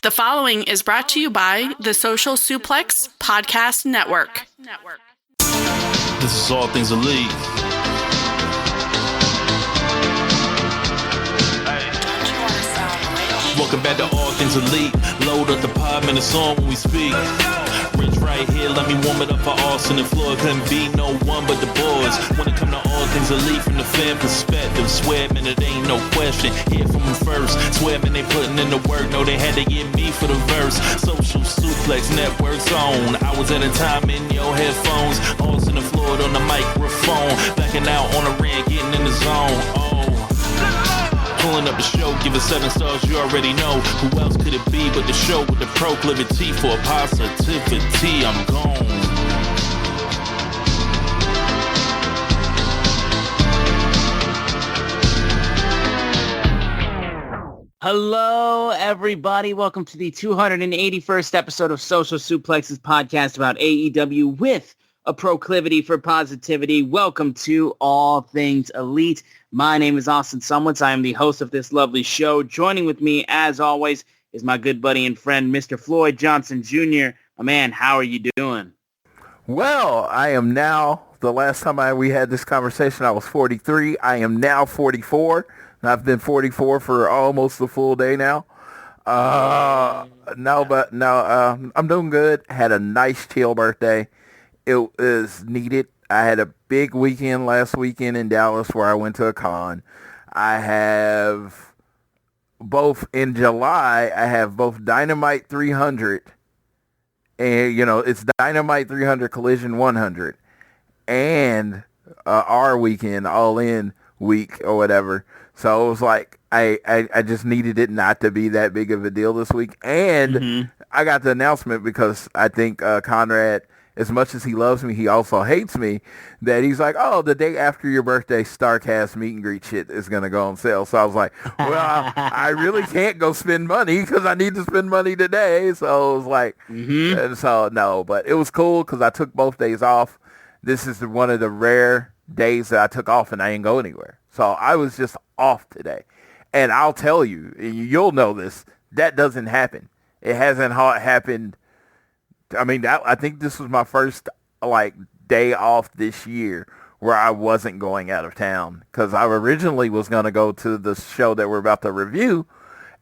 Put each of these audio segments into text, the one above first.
The following is brought to you by the Social Suplex Podcast Network. This is All Things Elite. Welcome back to All Things Elite. Load up the pod, man, it's on when we speak. Rich right here, let me warm it up for Austin and Floyd. Couldn't be no one but the boys. When it come to All Things Elite from the fan perspective, swear, man, it ain't no question. Hear from them first. Swear, man, they putting in the work. No, they had to get me for the verse. Social Suplex Network's on. I was at a time in your headphones. Austin and Floyd on the microphone. Backing out on the ring, getting in the zone. Pulling up the show, give it 7 stars, you already know. Who else could it be but the show with the proclivity for positivity? I'm gone. Hello, everybody. Welcome to the 281st episode of Social Suplex's podcast about AEW with a proclivity for positivity. Welcome to All Things Elite. My name is Austin Sumwitz. I am the host of this lovely show. Joining with me, as always, is my good buddy and friend, Mr. Floyd Johnson Jr. My man, how are you doing? Well, I am now, the last time we had this conversation, I was 43. I am now 44. And I've been 44 for almost a full day now. I'm doing good. Had a nice chill birthday. It was needed. I had a big weekend last weekend in Dallas where I went to a con. I have both in July, I have both Dynamite 300 and, it's Dynamite 300 Collision 100 and our weekend, All In week or whatever. So it was like, I just needed it not to be that big of a deal this week. And I got the announcement because I think Conrad, as much as he loves me, he also hates me, that he's like, oh, the day after your birthday, Starrcast meet and greet shit is going to go on sale. So I was like, well, I really can't go spend money because I need to spend money today. So it was like, and so no, but it was cool because I took both days off. This is one of the rare days that I took off and I didn't go anywhere. So I was just off today. And I'll tell you, you'll know this, that doesn't happen. It hasn't happened. I mean, I think this was my first day off this year where I wasn't going out of town because I originally was going to go to the show that we're about to review,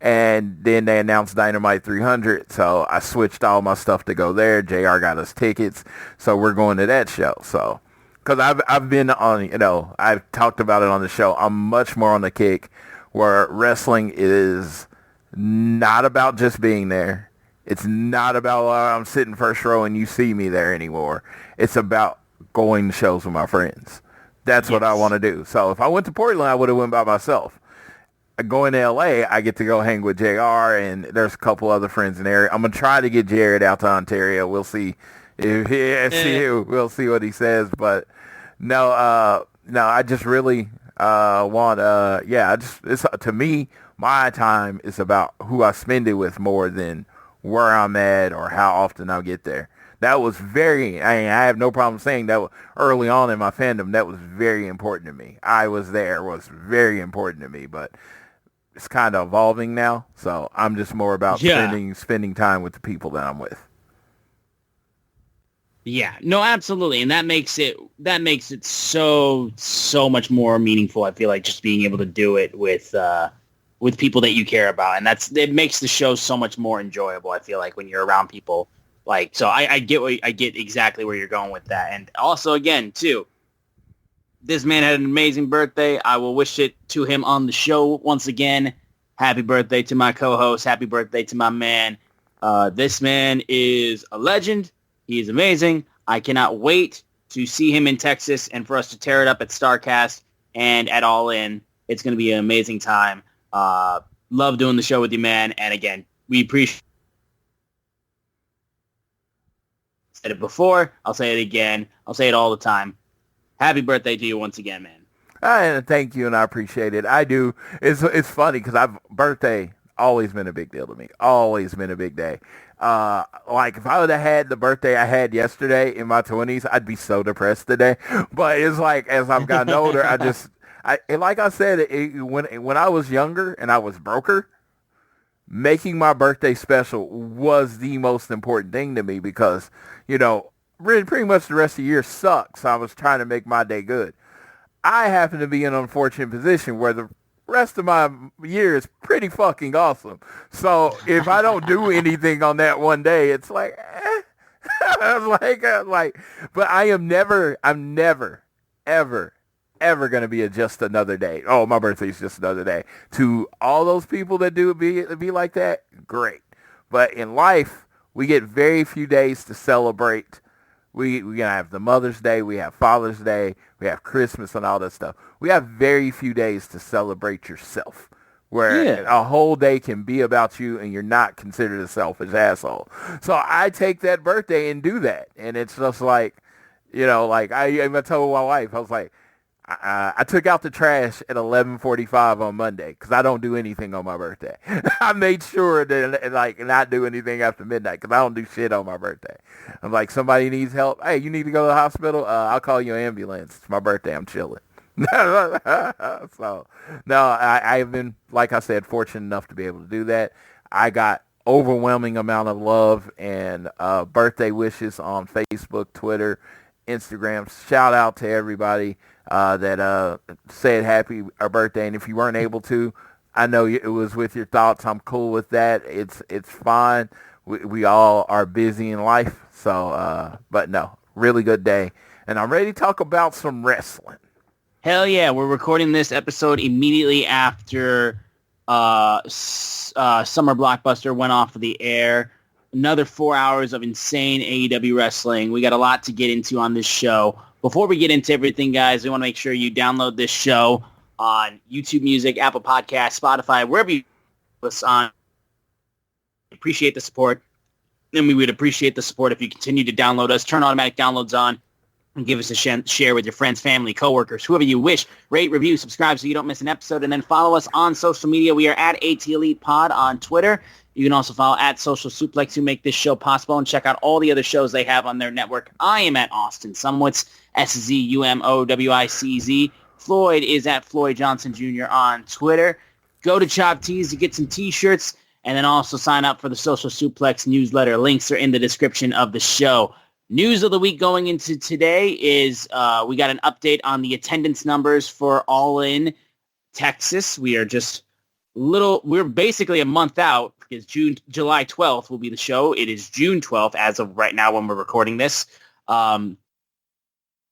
and then they announced Dynamite 300, so I switched all my stuff to go there. JR got us tickets, so we're going to that show. So, because I've been on, I've talked about it on the show. I'm much more on the kick where wrestling is not about just being there. It's not about I'm sitting first row and you see me there anymore. It's about going to shows with my friends. That's what I want to do. So if I went to Portland, I would have went by myself. Going to LA, I get to go hang with JR, and there's a couple other friends in the area. I'm going to try to get Jared out to Ontario. We'll see. We'll see what he says. But no, I just really want, it's to me, my time is about who I spend it with more than where I'm at or how often I'll get there. That was I have no problem saying that early on in my fandom, that was very important to me. I was there was very important to me, but it's kind of evolving now. So I'm just more about spending time with the people that I'm with. Yeah, no, absolutely. And that makes it so much more meaningful. I feel like just being able to do it with people that you care about. And it makes the show so much more enjoyable. I feel like when you're around people so I get exactly where you're going with that. And also again, too, this man had an amazing birthday. I will wish it to him on the show once again. Happy birthday to my co-host. Happy birthday to my man. This man is a legend. He is amazing. I cannot wait to see him in Texas and for us to tear it up at Starrcast and at All In. It's going to be an amazing time. Love doing the show with you, man. And again, we appreciate. Said it before. I'll say it again. I'll say it all the time. Happy birthday to you once again, man. Thank you, and I appreciate it. I do. It's funny because birthday always been a big deal to me. Always been a big day. If I would have had the birthday I had yesterday in my 20s, I'd be so depressed today. But it's like as I've gotten older, like I said, when I was younger and I was broker, making my birthday special was the most important thing to me because, really pretty much the rest of the year sucks. I was trying to make my day good. I happen to be in an unfortunate position where the rest of my year is pretty fucking awesome. So if I don't do anything on that one day, it's like, but I'm never, ever going to be just another day. Oh, my birthday's just another day. To all those people that do be like that, great. But in life, we get very few days to celebrate. We're going to have the Mother's Day, we have Father's Day, we have Christmas and all that stuff. We have very few days to celebrate yourself, where a whole day can be about you and you're not considered a selfish asshole. So I take that birthday and do that. And it's just like, I told my wife, I was like, I took out the trash at 11:45 on Monday because I don't do anything on my birthday. I made sure to not do anything after midnight because I don't do shit on my birthday. I'm like, somebody needs help. Hey, you need to go to the hospital? I'll call you an ambulance. It's my birthday. I'm chilling. So, no, I've been, like I said, fortunate enough to be able to do that. I got overwhelming amount of love and birthday wishes on Facebook, Twitter, Instagram. Shout out to everybody that said happy birthday, and if you weren't able to, I know it was with your thoughts. I'm cool with that. It's fine. We all are busy in life, so but no, really good day, and I'm ready to talk about some wrestling. Hell yeah, we're recording this episode immediately after Summer Blockbuster went off of the air. Another 4 hours of insane AEW wrestling. We got a lot to get into on this show. Before we get into everything, guys, we want to make sure you download this show on YouTube Music, Apple Podcasts, Spotify, wherever you listen on. Appreciate the support. And we would appreciate the support if you continue to download us, turn automatic downloads on, and give us a share with your friends, family, coworkers, whoever you wish. Rate, review, subscribe so you don't miss an episode, and then follow us on social media. We are at AT Elite Pod on Twitter. You can also follow at Social Suplex, who make this show possible, and check out all the other shows they have on their network. I am at Austin Sumwitz, SZUMOWICZ. Floyd is at Floyd Johnson Jr. on Twitter. Go to Chop Tees to get some T-shirts, and then also sign up for the Social Suplex newsletter. Links are in the description of the show. News of the week going into today is we got an update on the attendance numbers for All In Texas. We're basically a month out because July 12th will be the show. It is June 12th as of right now when we're recording this.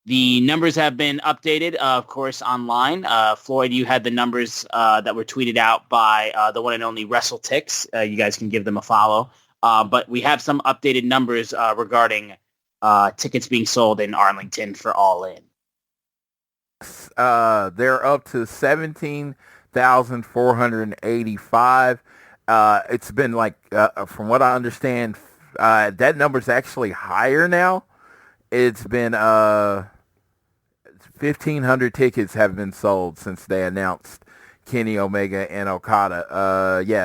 The numbers have been updated, of course, online. Floyd, you had the numbers that were tweeted out by the one and only WrestleTix. You guys can give them a follow. But we have some updated numbers regarding tickets being sold in Arlington for All In. They're up to 17,485. It's been from what I understand, that number's actually higher now. It's been 1,500 tickets have been sold since they announced Kenny Omega and Okada.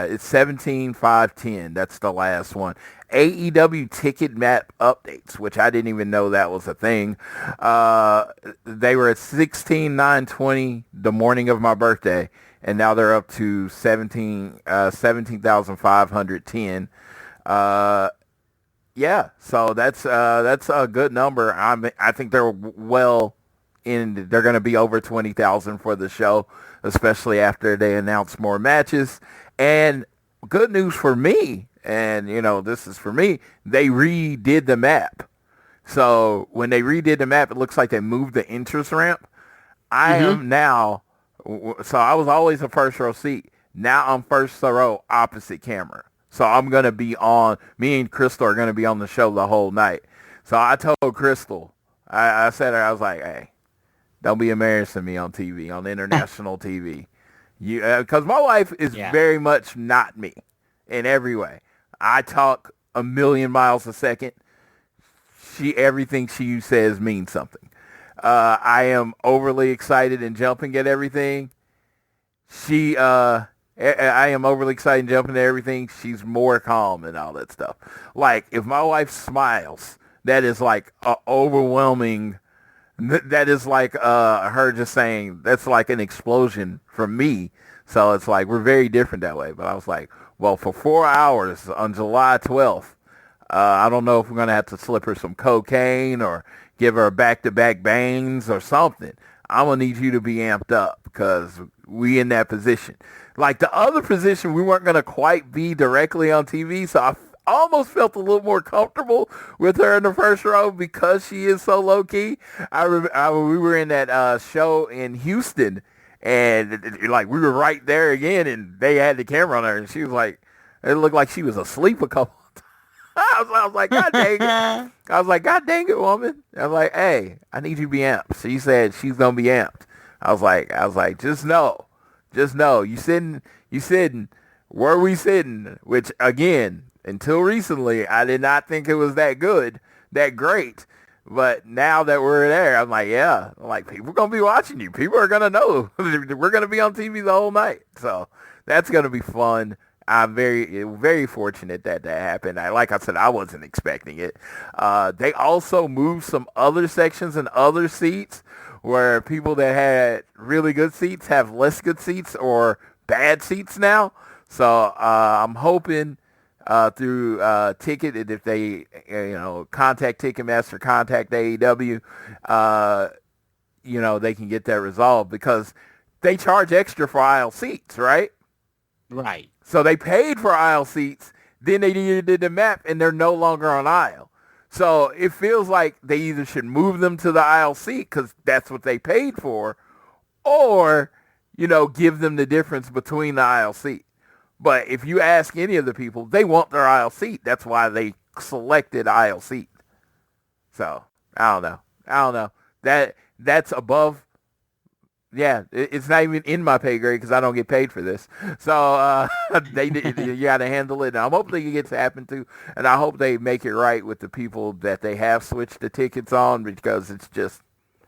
It's 17,510. That's the last one. AEW ticket map updates, which I didn't even know that was a thing. They were at 16,920 the morning of my birthday, and now they're up to 17,510. So that's a good number. I think they're they're going to be over 20,000 for the show, especially after they announce more matches. And good news for me, and this is for me, they redid the map. So when they redid the map, it looks like they moved the entrance ramp. I am now, so I was always a first row seat. Now I'm first row opposite camera. So I'm going to be on, me and Crystal are going to be on the show the whole night. So I told Crystal, I said to her, I was like, hey, don't be embarrassing me on TV, on international TV. Because my wife is very much not me in every way. I talk a million miles a second. Everything she says means something. I am overly excited and jumping at everything. I am overly excited and jumping at everything. She's more calm and all that stuff. Like, if my wife smiles, that is like overwhelming. That is like her just saying, that's like an explosion from me. So it's like, we're very different that way. But I was like, Well, for 4 hours on July 12th, I don't know if we're going to have to slip her some cocaine or give her back-to-back bangs or something. I'm going to need you to be amped up because we in that position. Like the other position, we weren't going to quite be directly on TV, so I almost felt a little more comfortable with her in the first row because she is so low-key. We were in that show in Houston, and like we were right there again, and they had the camera on her, and she was like, it looked like she was asleep a couple of times. I was like, God dang it. I was like, God dang it, woman. I was like, hey, I need you to be amped. She said she's going to be amped. I was like, just know, you sitting where we sitting, which again, until recently, I did not think it was that good, that great. But now that we're there, I'm like, yeah, people are going to be watching you. People are going to know. We're going to be on TV the whole night. So that's going to be fun. I'm very, very fortunate that happened. Like I said, I wasn't expecting it. They also moved some other sections and other seats where people that had really good seats have less good seats or bad seats now. So I'm hoping through Ticket, and if they, contact Ticketmaster, contact AEW, they can get that resolved because they charge extra for aisle seats, right? Right. So they paid for aisle seats, then they did the map, and they're no longer on aisle. So it feels like they either should move them to the aisle seat because that's what they paid for, or, give them the difference between the aisle seat. But if you ask any of the people, they want their aisle seat. That's why they selected aisle seat. So I don't know. That's above. Yeah, it's not even in my pay grade because I don't get paid for this. So you got to handle it. And I'm hoping it gets to happen too. And I hope they make it right with the people that they have switched the tickets on because it's just,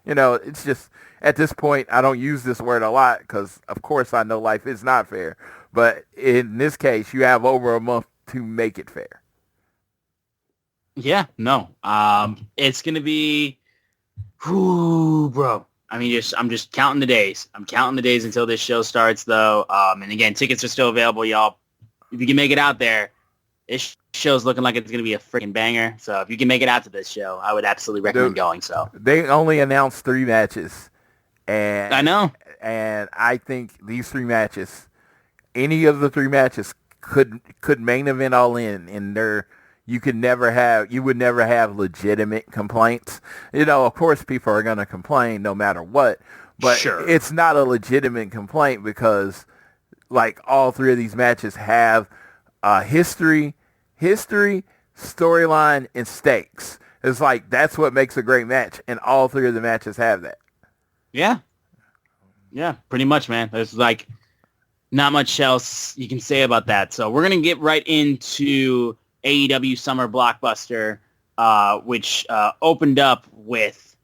it's just at this point, I don't use this word a lot because, of course, I know life is not fair. But in this case, you have over a month to make it fair. Yeah, no. It's going to be, bro. I mean, I'm just counting the days. I'm counting the days until this show starts, though. And again, tickets are still available, y'all. If you can make it out there, this show's looking like it's going to be a freaking banger. So if you can make it out to this show, I would absolutely recommend going. So they only announced 3 matches, and I know, and I think these 3 matches, any of the 3 matches could main event All In, and you would never have legitimate complaints. Of course, people are going to complain no matter what, but sure. It's not a legitimate complaint because, like, all 3 of these matches have history, storyline, and stakes. It's like that's what makes a great match, and all 3 of the matches have that. Yeah, pretty much, man. There's like not much else you can say about that. So we're gonna get right into AEW Summer Blockbuster, which opened up with,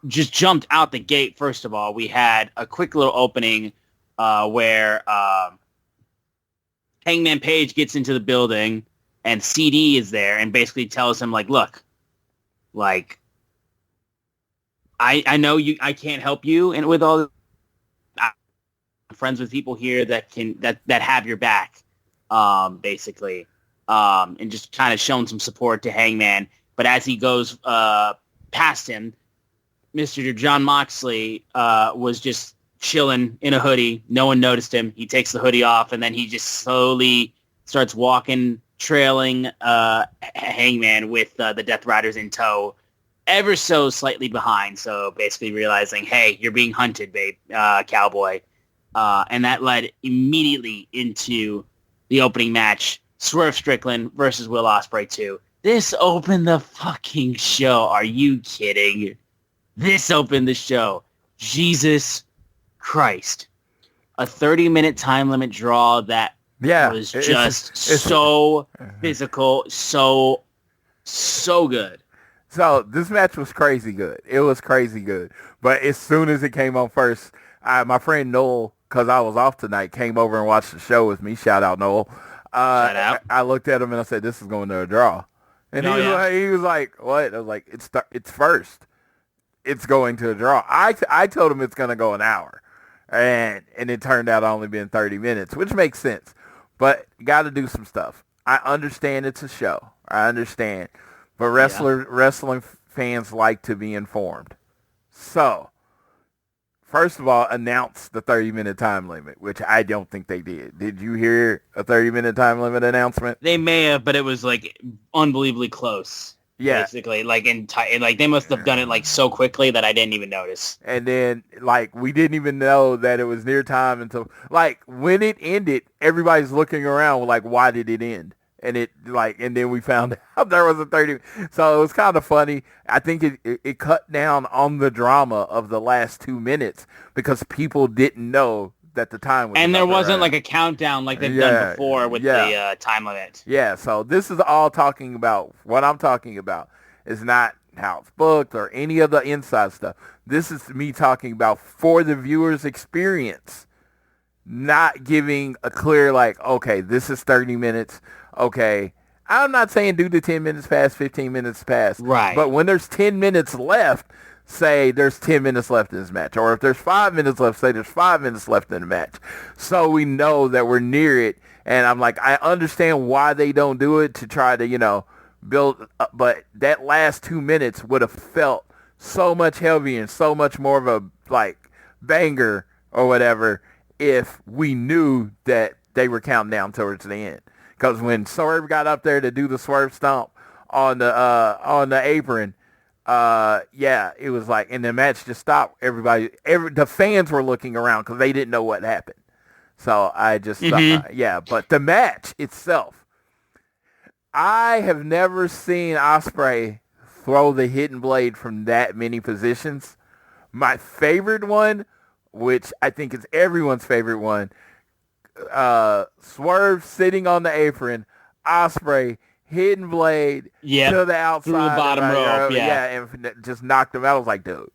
just jumped out the gate. First of all, we had a quick little opening where Hangman Page gets into the building and CD is there and basically tells him, like, look, like, I know I can't help you, and with all, I'm friends with people here that have your back, basically. And just kind of shown some support to Hangman. But as he goes past him, Mr. John Moxley was just chilling in a hoodie. No one noticed him. He takes the hoodie off, and then he just slowly starts walking, trailing Hangman with the Death Riders in tow, ever so slightly behind. So basically realizing, hey, you're being hunted, babe, cowboy. And that led immediately into the opening match, Swerve Strickland versus Will Ospreay 2. This opened the fucking show. Are you kidding? This opened the show. Jesus Christ. A 30-minute time limit draw that was just so physical, so good. So this match was crazy good. It was crazy good. But as soon as it came on first, my friend Noel, because I was off tonight, came over and watched the show with me. Shout out, Noel. Shout out. I looked at him and I said, "This is going to a draw." And he was like, "What?" I was like, "It's first. It's going to a draw." I told him it's going to go an hour, and it turned out only being 30 minutes, which makes sense. but got to do some stuff. I understand it's a show. I understand. But wrestling fans like to be informed. So, first of all, announce the 30-minute time limit, which I don't think they did. Did you hear a 30-minute time limit announcement? They may have, but it was like unbelievably close. Yeah. Basically, like like they must have done it like so quickly that I didn't even notice. And then like we didn't even know that it was near time until like when it ended, everybody's looking around like, why did it end? And and then we found out there was a 30. So it was kind of funny. I think it cut down on the drama of the last 2 minutes because people didn't know that the time was. And there wasn't like a countdown like they've done before with the time limit. Yeah. So this is all talking about what I'm talking about. Is not how it's booked or any of the inside stuff. This is me talking about for the viewer's experience. Not giving a clear like, okay, this is 30 minutes. Okay, I'm not saying do the 10 minutes past, 15 minutes past. Right. But when there's 10 minutes left, say there's 10 minutes left in this match. Or if there's 5 minutes left, say there's 5 minutes left in the match. So we know that we're near it. And I'm like, I understand why they don't do it to try to, build up. But that last 2 minutes would have felt so much heavier and so much more of a, banger or whatever if we knew that they were counting down towards the end. Because when Swerve got up there to do the swerve stomp on the apron, it was like, and the match just stopped. The fans were looking around because they didn't know what happened. So I just thought, but the match itself, I have never seen Ospreay throw the hidden blade from that many positions. My favorite one, which I think is everyone's favorite one, Swerve sitting on the apron, Ospreay hidden blade to the outside through the bottom rope, and just knocked him out. I was like, dude,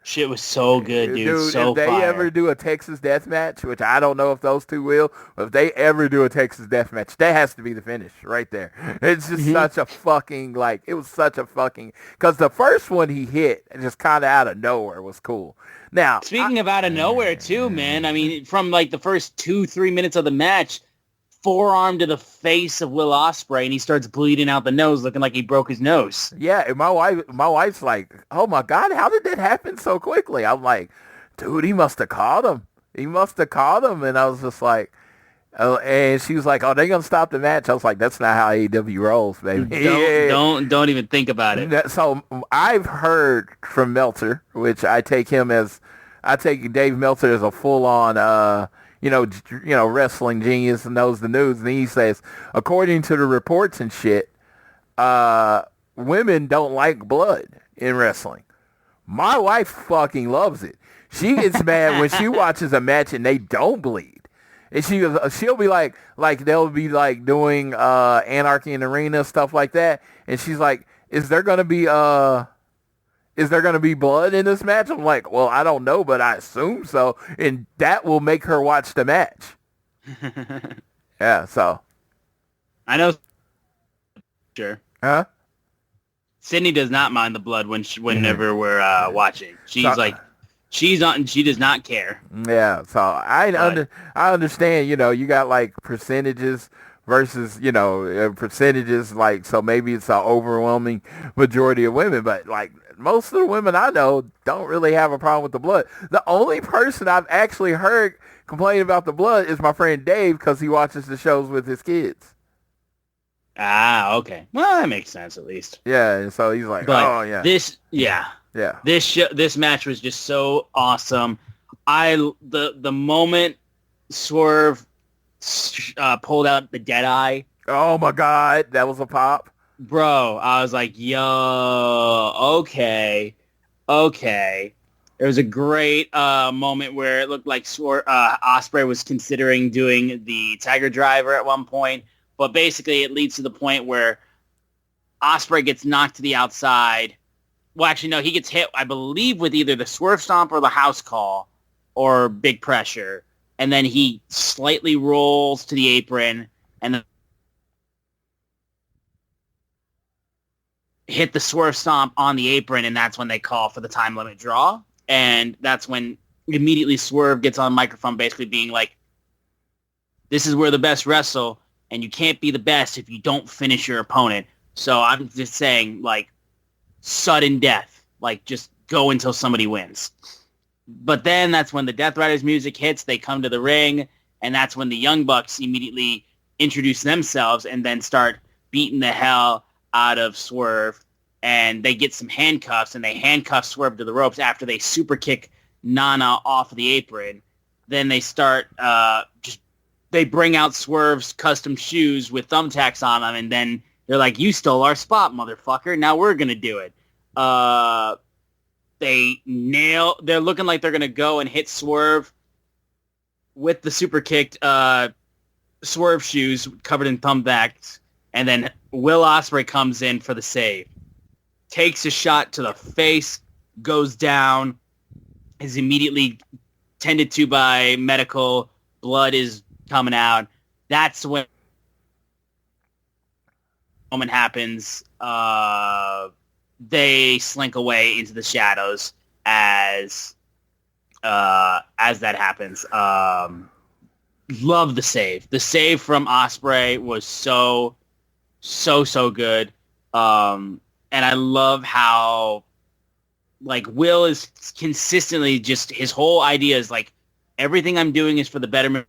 shit was so good, dude. So if they fire. ever do a Texas death match, which I don't know if those two will, but if they ever do a Texas death match, that has to be the finish right there. It's just such a fucking because the first one he hit just kind of out of nowhere was cool. Now, speaking of out of nowhere too, man, I mean, from like the first 2-3 minutes of the match, forearm to the face of Will Ospreay, and he starts bleeding out the nose, looking like he broke his nose. Yeah, and my wife's like, "Oh my God, how did that happen so quickly?" I'm like, "Dude, he must have caught him. And I was just like, and she was like, "Oh, they're gonna stop the match." I was like, "That's not how AEW rolls, baby." Don't even think about it. So I've heard from Meltzer, which I take Dave Meltzer as a full-on, wrestling genius and knows the news. And he says, according to the reports and shit, women don't like blood in wrestling. My wife fucking loves it. She gets mad when she watches a match and they don't bleed. And she'll be like they'll be like doing Anarchy in the Arena, stuff like that. And she's like, is there gonna be blood in this match? I'm like, well, I don't know, but I assume so. And that will make her watch the match. Yeah, so. I know. Sure. Huh? Sydney does not mind the blood whenever we're watching. She's she's on. She does not care. Yeah, so I understand. You got like percentages versus percentages. Like, so maybe it's an overwhelming majority of women, but like most of the women I know don't really have a problem with the blood. The only person I've actually heard complain about the blood is my friend Dave because he watches the shows with his kids. Ah, okay. Well, that makes sense at least. Yeah, and so he's like, but oh yeah. This match was just so awesome. The moment Swerve pulled out the Deadeye. Oh my God, that was a pop. Bro, I was like, yo, okay. There was a great moment where it looked like Ospreay was considering doing the Tiger Driver at one point, but basically it leads to the point where Ospreay gets knocked to the outside. Well, actually, no, he gets hit, I believe, with either the Swerve Stomp or the House Call or Big Pressure, and then he slightly rolls to the apron and then hit the Swerve Stomp on the apron, and that's when they call for the time limit draw. And that's when immediately Swerve gets on the microphone basically being like, this is where the best wrestle, and you can't be the best if you don't finish your opponent. So I'm just saying, like, sudden death. Like, just go until somebody wins. But then that's when the Death Riders music hits. They come to the ring, and that's when the Young Bucks immediately introduce themselves and then start beating the hell out of Swerve. And they get some handcuffs, and they handcuff Swerve to the ropes after they super kick Nana off of the apron. Then they start they bring out Swerve's custom shoes with thumbtacks on them, and then they're like, "You stole our spot, motherfucker. Now we're gonna do it." They're looking like they're gonna go and hit Swerve with the super kicked Swerve shoes covered in thumbtacks, and then Will Ospreay comes in for the save. Takes a shot to the face, goes down, is immediately tended to by medical. Blood is coming out. That's when the moment happens. They slink away into the shadows as that happens. Love the save. The save from Ospreay was so good. And I love how, like, Will is consistently just, his whole idea is like, everything I'm doing is for the betterment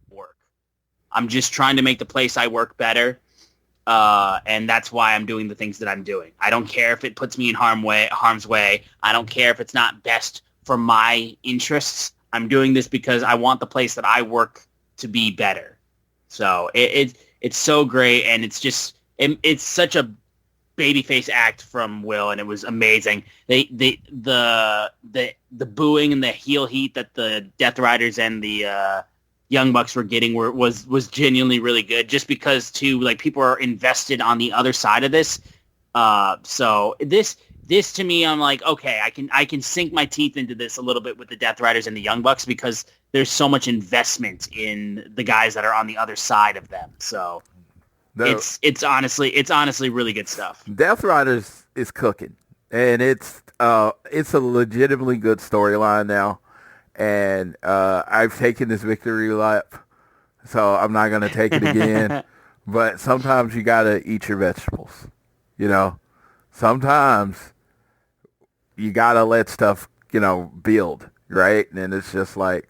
of work. I'm just trying to make the place I work better. And that's why I'm doing the things that I'm doing. I don't care if it puts me in harm's way. I don't care if it's not best for my interests. I'm doing this because I want the place that I work to be better. So it's so great, and it's just it's such a babyface act from Will, and it was amazing. The booing and the heel heat that the Death Riders and the Young Bucks were getting was genuinely really good, just because people are invested on the other side of this. So this to me, I'm like, okay, I can sink my teeth into this a little bit with the Death Riders and the Young Bucks, because there's so much investment in the guys that are on the other side of them. So it's honestly really good stuff. Death Riders is cooking, and it's a legitimately good storyline now. And I've taken this victory lap, so I'm not gonna take it again. But sometimes you gotta eat your vegetables, you know. Sometimes you gotta let stuff, build, right? And it's just like,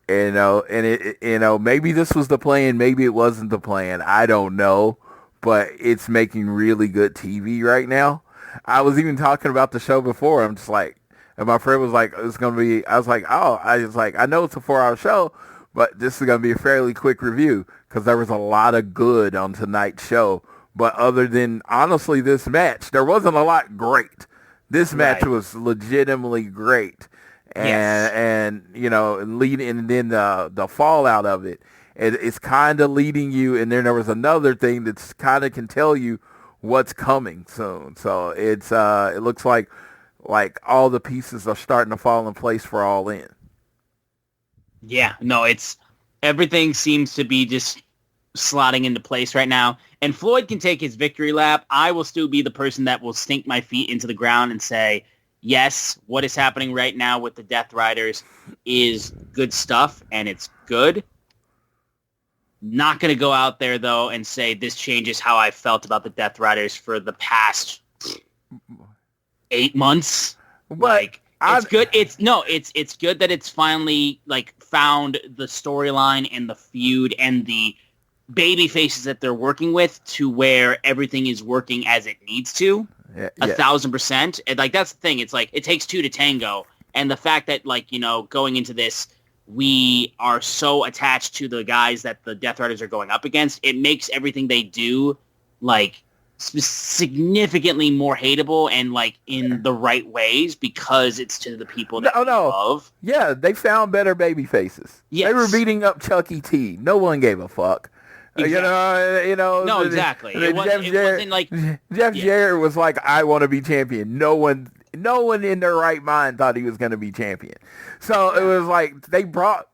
maybe this was the plan, maybe it wasn't the plan. I don't know, but it's making really good TV right now. I was even talking about the show before. I'm just like, and my friend was like, it's going to be, I was like, I know it's a 4-hour show, but this is going to be a fairly quick review, because there was a lot of good on tonight's show. But other than, honestly, this match, there wasn't a lot great. This match was legitimately great. And then the fallout of it, it's kind of leading you. And then there was another thing that's kind of can tell you what's coming soon. So it looks like all the pieces are starting to fall in place for All In. Yeah, no, everything seems to be just slotting into place right now. And Floyd can take his victory lap. I will still be the person that will sink my feet into the ground and say, yes, what is happening right now with the Death Riders is good stuff, and it's good. Not going to go out there, though, and say this changes how I felt about the Death Riders for the past 8 months. But it's good. It's good that it's finally found the storyline and the feud and the baby faces that they're working with to where everything is working as it needs to. 1,000%. And that's the thing. It's it takes two to tango. And the fact that going into this, we are so attached to the guys that the Death Riders are going up against, it makes everything they do significantly more hateable and in the right ways, because it's to the people that we love. Yeah, they found better baby faces. Yes. They were beating up Chucky T. No one gave a fuck. Exactly. No, exactly. Jeff Jarrett was like, I want to be champion. No one in their right mind thought he was going to be champion. So it was like they brought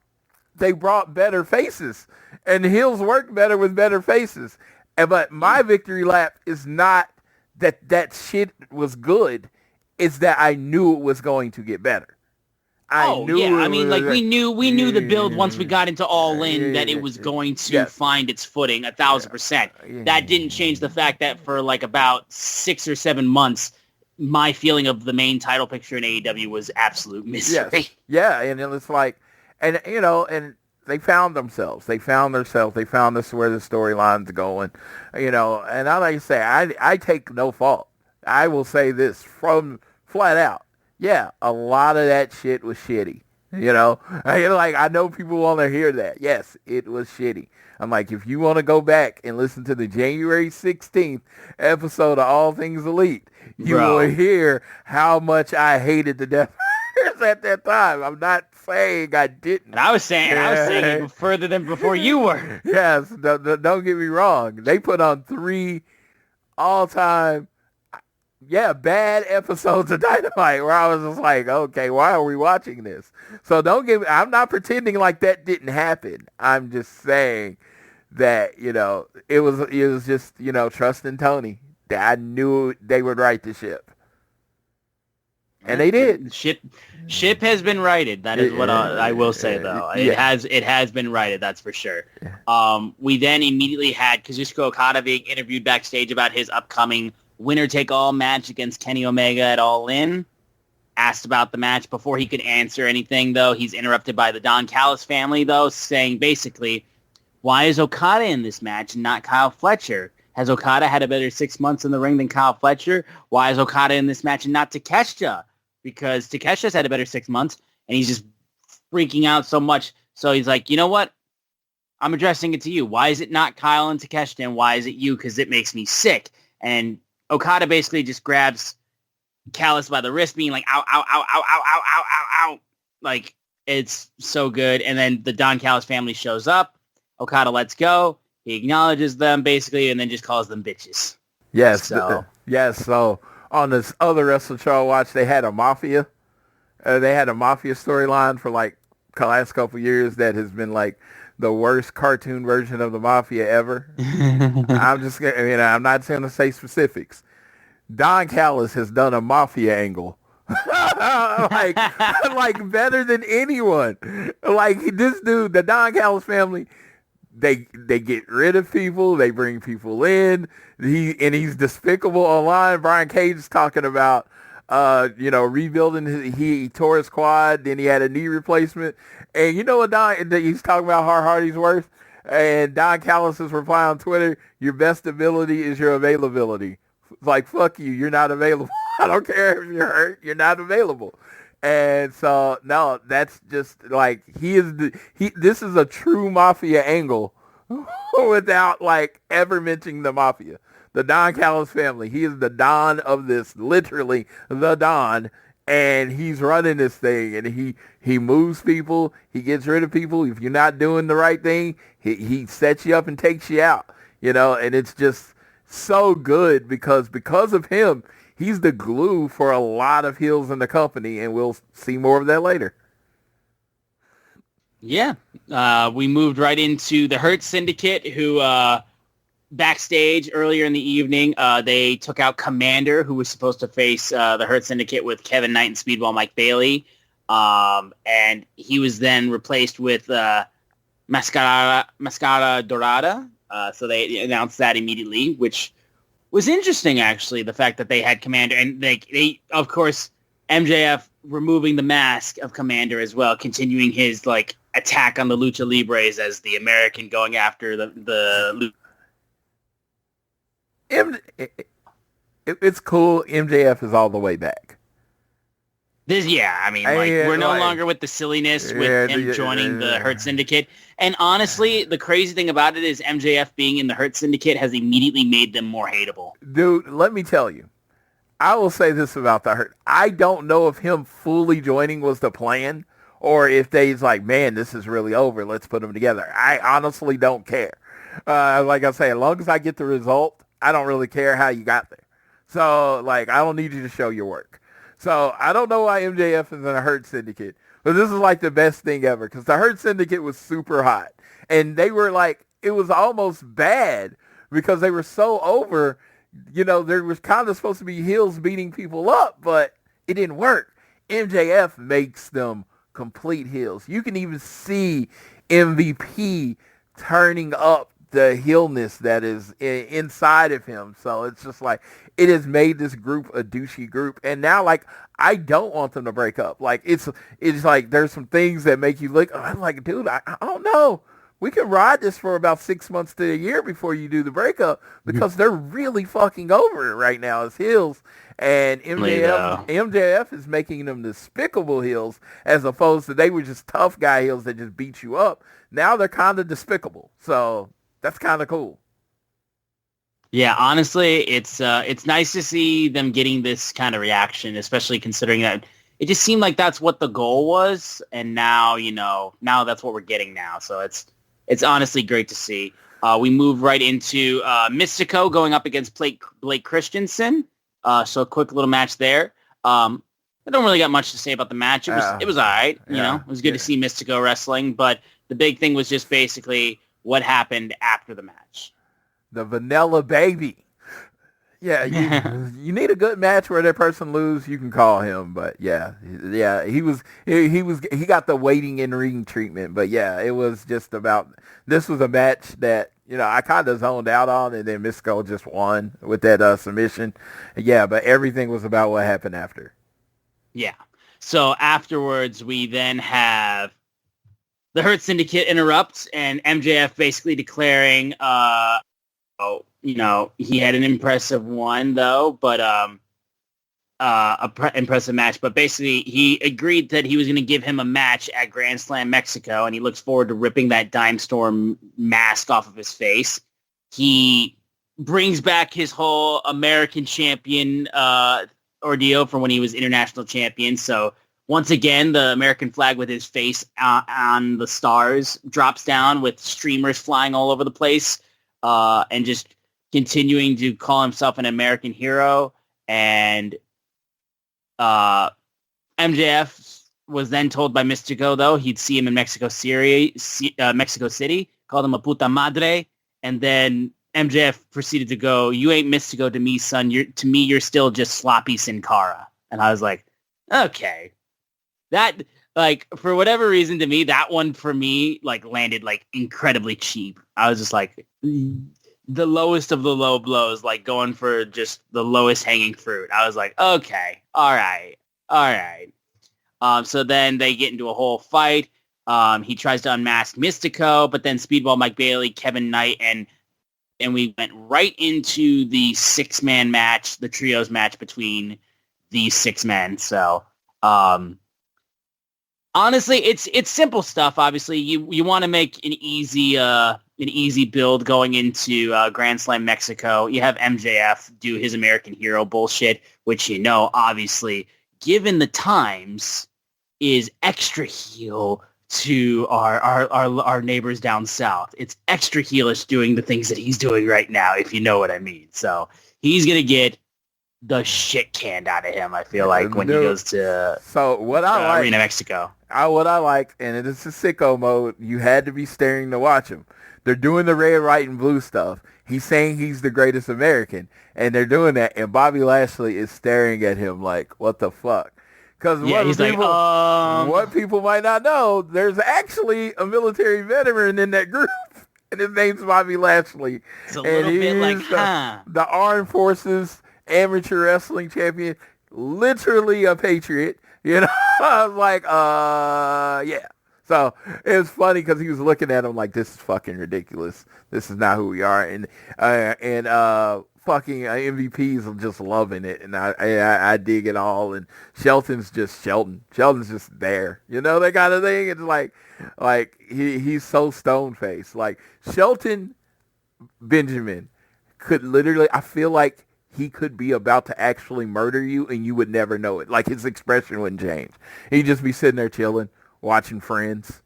better faces, and heels work better with better faces. But my victory lap is not that shit was good. It's that I knew it was going to get better. I mean, like we knew the build once we got into All In that it was going to find its footing 1,000%. That didn't change the fact that for like about 6 or 7 months, my feeling of the main title picture in AEW was absolute misery. Yes. Yeah, and it's like, and and they found themselves. They found themselves. They found this where the storyline's going. And I like to say, I take no fault. I will say this from flat out. Yeah, a lot of that shit was shitty. I know people want to hear that. Yes, it was shitty. I'm like, if you want to go back and listen to the January 16th episode of All Things Elite, you will hear how much I hated the Death Riders at that time. I'm not saying I didn't. And I was saying it further than before you were. Yes, don't get me wrong. They put on 3 all-time bad episodes of Dynamite where I was just like, okay, why are we watching this? So I'm not pretending like that didn't happen. I'm just saying that, it was just, trusting Tony. I knew they would right the ship. And they did. Ship has been righted. That is what I will say, though. It has been righted, that's for sure. We then immediately had Kazuchika Okada being interviewed backstage about his upcoming winner-take-all match against Kenny Omega at All In. Asked about the match before he could answer anything, though. He's interrupted by the Don Callis family, though, saying basically, why is Okada in this match and not Kyle Fletcher? Has Okada had a better 6 months in the ring than Kyle Fletcher? Why is Okada in this match and not Takeshita? Because Takesha's had a better 6 months, and he's just freaking out so much. So he's like, you know what? I'm addressing it to you. Why is it not Kyle and Takeshita, and why is it you? Because it makes me sick. And Okada basically just grabs Callis by the wrist, being like, ow, ow, ow, ow, ow, ow, ow, ow, ow. Like, it's so good. And then the Don Callis family shows up. Okada lets go. He acknowledges them, basically, and then just calls them bitches. Yes. So on this other Wrestle Show watch, they had a mafia. They had a mafia storyline for, like, the last couple years that has been, like, the worst cartoon version of the mafia ever. I'm not going to say specifics. Don Callis has done a mafia angle. like better than anyone. Like this dude, the Don Callis family, they get rid of people, they bring people in. He's despicable online. Brian Cage is talking about rebuilding he tore his quad, then he had a knee replacement. And you know what he's talking about how hard he's worth? And Don Callis' reply on Twitter, your best ability is your availability. It's like, fuck you, you're not available. I don't care if you're hurt, you're not available. And so, no, that's just like, this is a true mafia angle without like ever mentioning the mafia. The Don Callis family, he is the Don of this, literally the Don. And he's running this thing, and he moves people. He gets rid of people. If you're not doing the right thing, he sets you up and takes you out. And it's just so good because of him, he's the glue for a lot of heels in the company, and we'll see more of that later. Yeah, we moved right into the Hurt Syndicate, who backstage earlier in the evening, they took out Commander, who was supposed to face the Hurt Syndicate with Kevin Knight and Speedball Mike Bailey. And he was then replaced with Mascara Dorada. So they announced that immediately, which was interesting, actually, the fact that they had Commander. And they of course, MJF removing the mask of Commander as well, continuing his like attack on the Lucha Libres as the American going after the it's cool. MJF is all the way back. We're no longer with the silliness with him joining the Hurt Syndicate. And honestly, the crazy thing about it is MJF being in the Hurt Syndicate has immediately made them more hateable. Dude, let me tell you. I will say this about the Hurt. I don't know if him fully joining was the plan or if they's like, man, this is really over. Let's put them together. I honestly don't care. Like I say, as long as I get the result, I don't really care how you got there. So, like, I don't need you to show your work. So, I don't know why MJF is in a Hurt Syndicate. But this is, like, the best thing ever. Because the Hurt Syndicate was super hot. And they were, like, it was almost bad. Because they were so over. There was kind of supposed to be heels beating people up. But it didn't work. MJF makes them complete heels. You can even see MVP turning up the heelness that is inside of him. So it's just like, it has made this group a douchey group. And now, like, I don't want them to break up. Like, it's like, there's some things that make you look, I'm like, dude, I don't know. We can ride this for about 6 months to a year before you do the breakup, because they're really fucking over it right now as heels. And MJF is making them despicable heels, as opposed to they were just tough guy heels that just beat you up. Now they're kind of despicable. So that's kind of cool. Yeah, honestly, it's nice to see them getting this kind of reaction, especially considering that it just seemed like that's what the goal was, and now, now that's what we're getting now. So it's honestly great to see. We move right into Mystico going up against Blake Christensen. So a quick little match there. I don't really got much to say about the match. It was all right. It was good to see Mystico wrestling, but the big thing was just basically what happened after the match. The vanilla baby. Yeah, you need a good match where that person lose, you can call him. But yeah, he got the waiting in ring treatment. But yeah, it was just about, this was a match that, I kind of zoned out on, and then Mystico just won with that submission. Yeah, but everything was about what happened after. Yeah. So afterwards, we then have the Hurt Syndicate interrupt, and MJF basically declaring, he had an impressive one though, but impressive match. But basically, he agreed that he was going to give him a match at Grand Slam Mexico, and he looks forward to ripping that Dime Storm mask off of his face. He brings back his whole American champion ordeal from when he was international champion. So once again, the American flag with his face on the stars drops down with streamers flying all over the place, and just continuing to call himself an American hero. And MJF was then told by Mystico, though, he'd see him in Mexico City, called him a puta madre, and then MJF proceeded to go, "You ain't Mystico to me, son. You're still just sloppy Sin Cara." And I was like, okay. That, like, for whatever reason, to me, that one for me, like, landed, like, incredibly cheap. I was just like, the lowest of the low blows, like, going for just the lowest hanging fruit. I was like, okay, all right. So then they get into a whole fight. He tries to unmask Mystico, but then Speedball Mike Bailey, Kevin Knight, and we went right into the 6-man match, the trios match between these 6 men. So, honestly, it's simple stuff. Obviously, you want to make an easy build going into Grand Slam Mexico. You have MJF do his American hero bullshit, which, obviously, given the times, is extra heel to our neighbors down south. It's extra heelish doing the things that he's doing right now, if you know what I mean. So he's going to get the shit canned out of him, I feel like, when he goes to Arena Mexico. What I like, and it's a sicko mode, you had to be staring to watch him. They're doing the red, white, and blue stuff. He's saying he's the greatest American, and they're doing that, and Bobby Lashley is staring at him like, what the fuck? Because what people might not know, there's actually a military veteran in that group, and his name's Bobby Lashley. It's a little bit like, the Armed Forces amateur wrestling champion, literally a patriot. I was like, yeah. So it was funny because he was looking at him like, this is fucking ridiculous. This is not who we are. And fucking MVPs are just loving it. And I dig it all. And Shelton's just Shelton. Shelton's just there. That kind of thing. It's like he's so stone-faced. Like, Shelton Benjamin could literally, I feel like he could be about to actually murder you and you would never know it. Like, his expression wouldn't change. He'd just be sitting there chilling, watching Friends,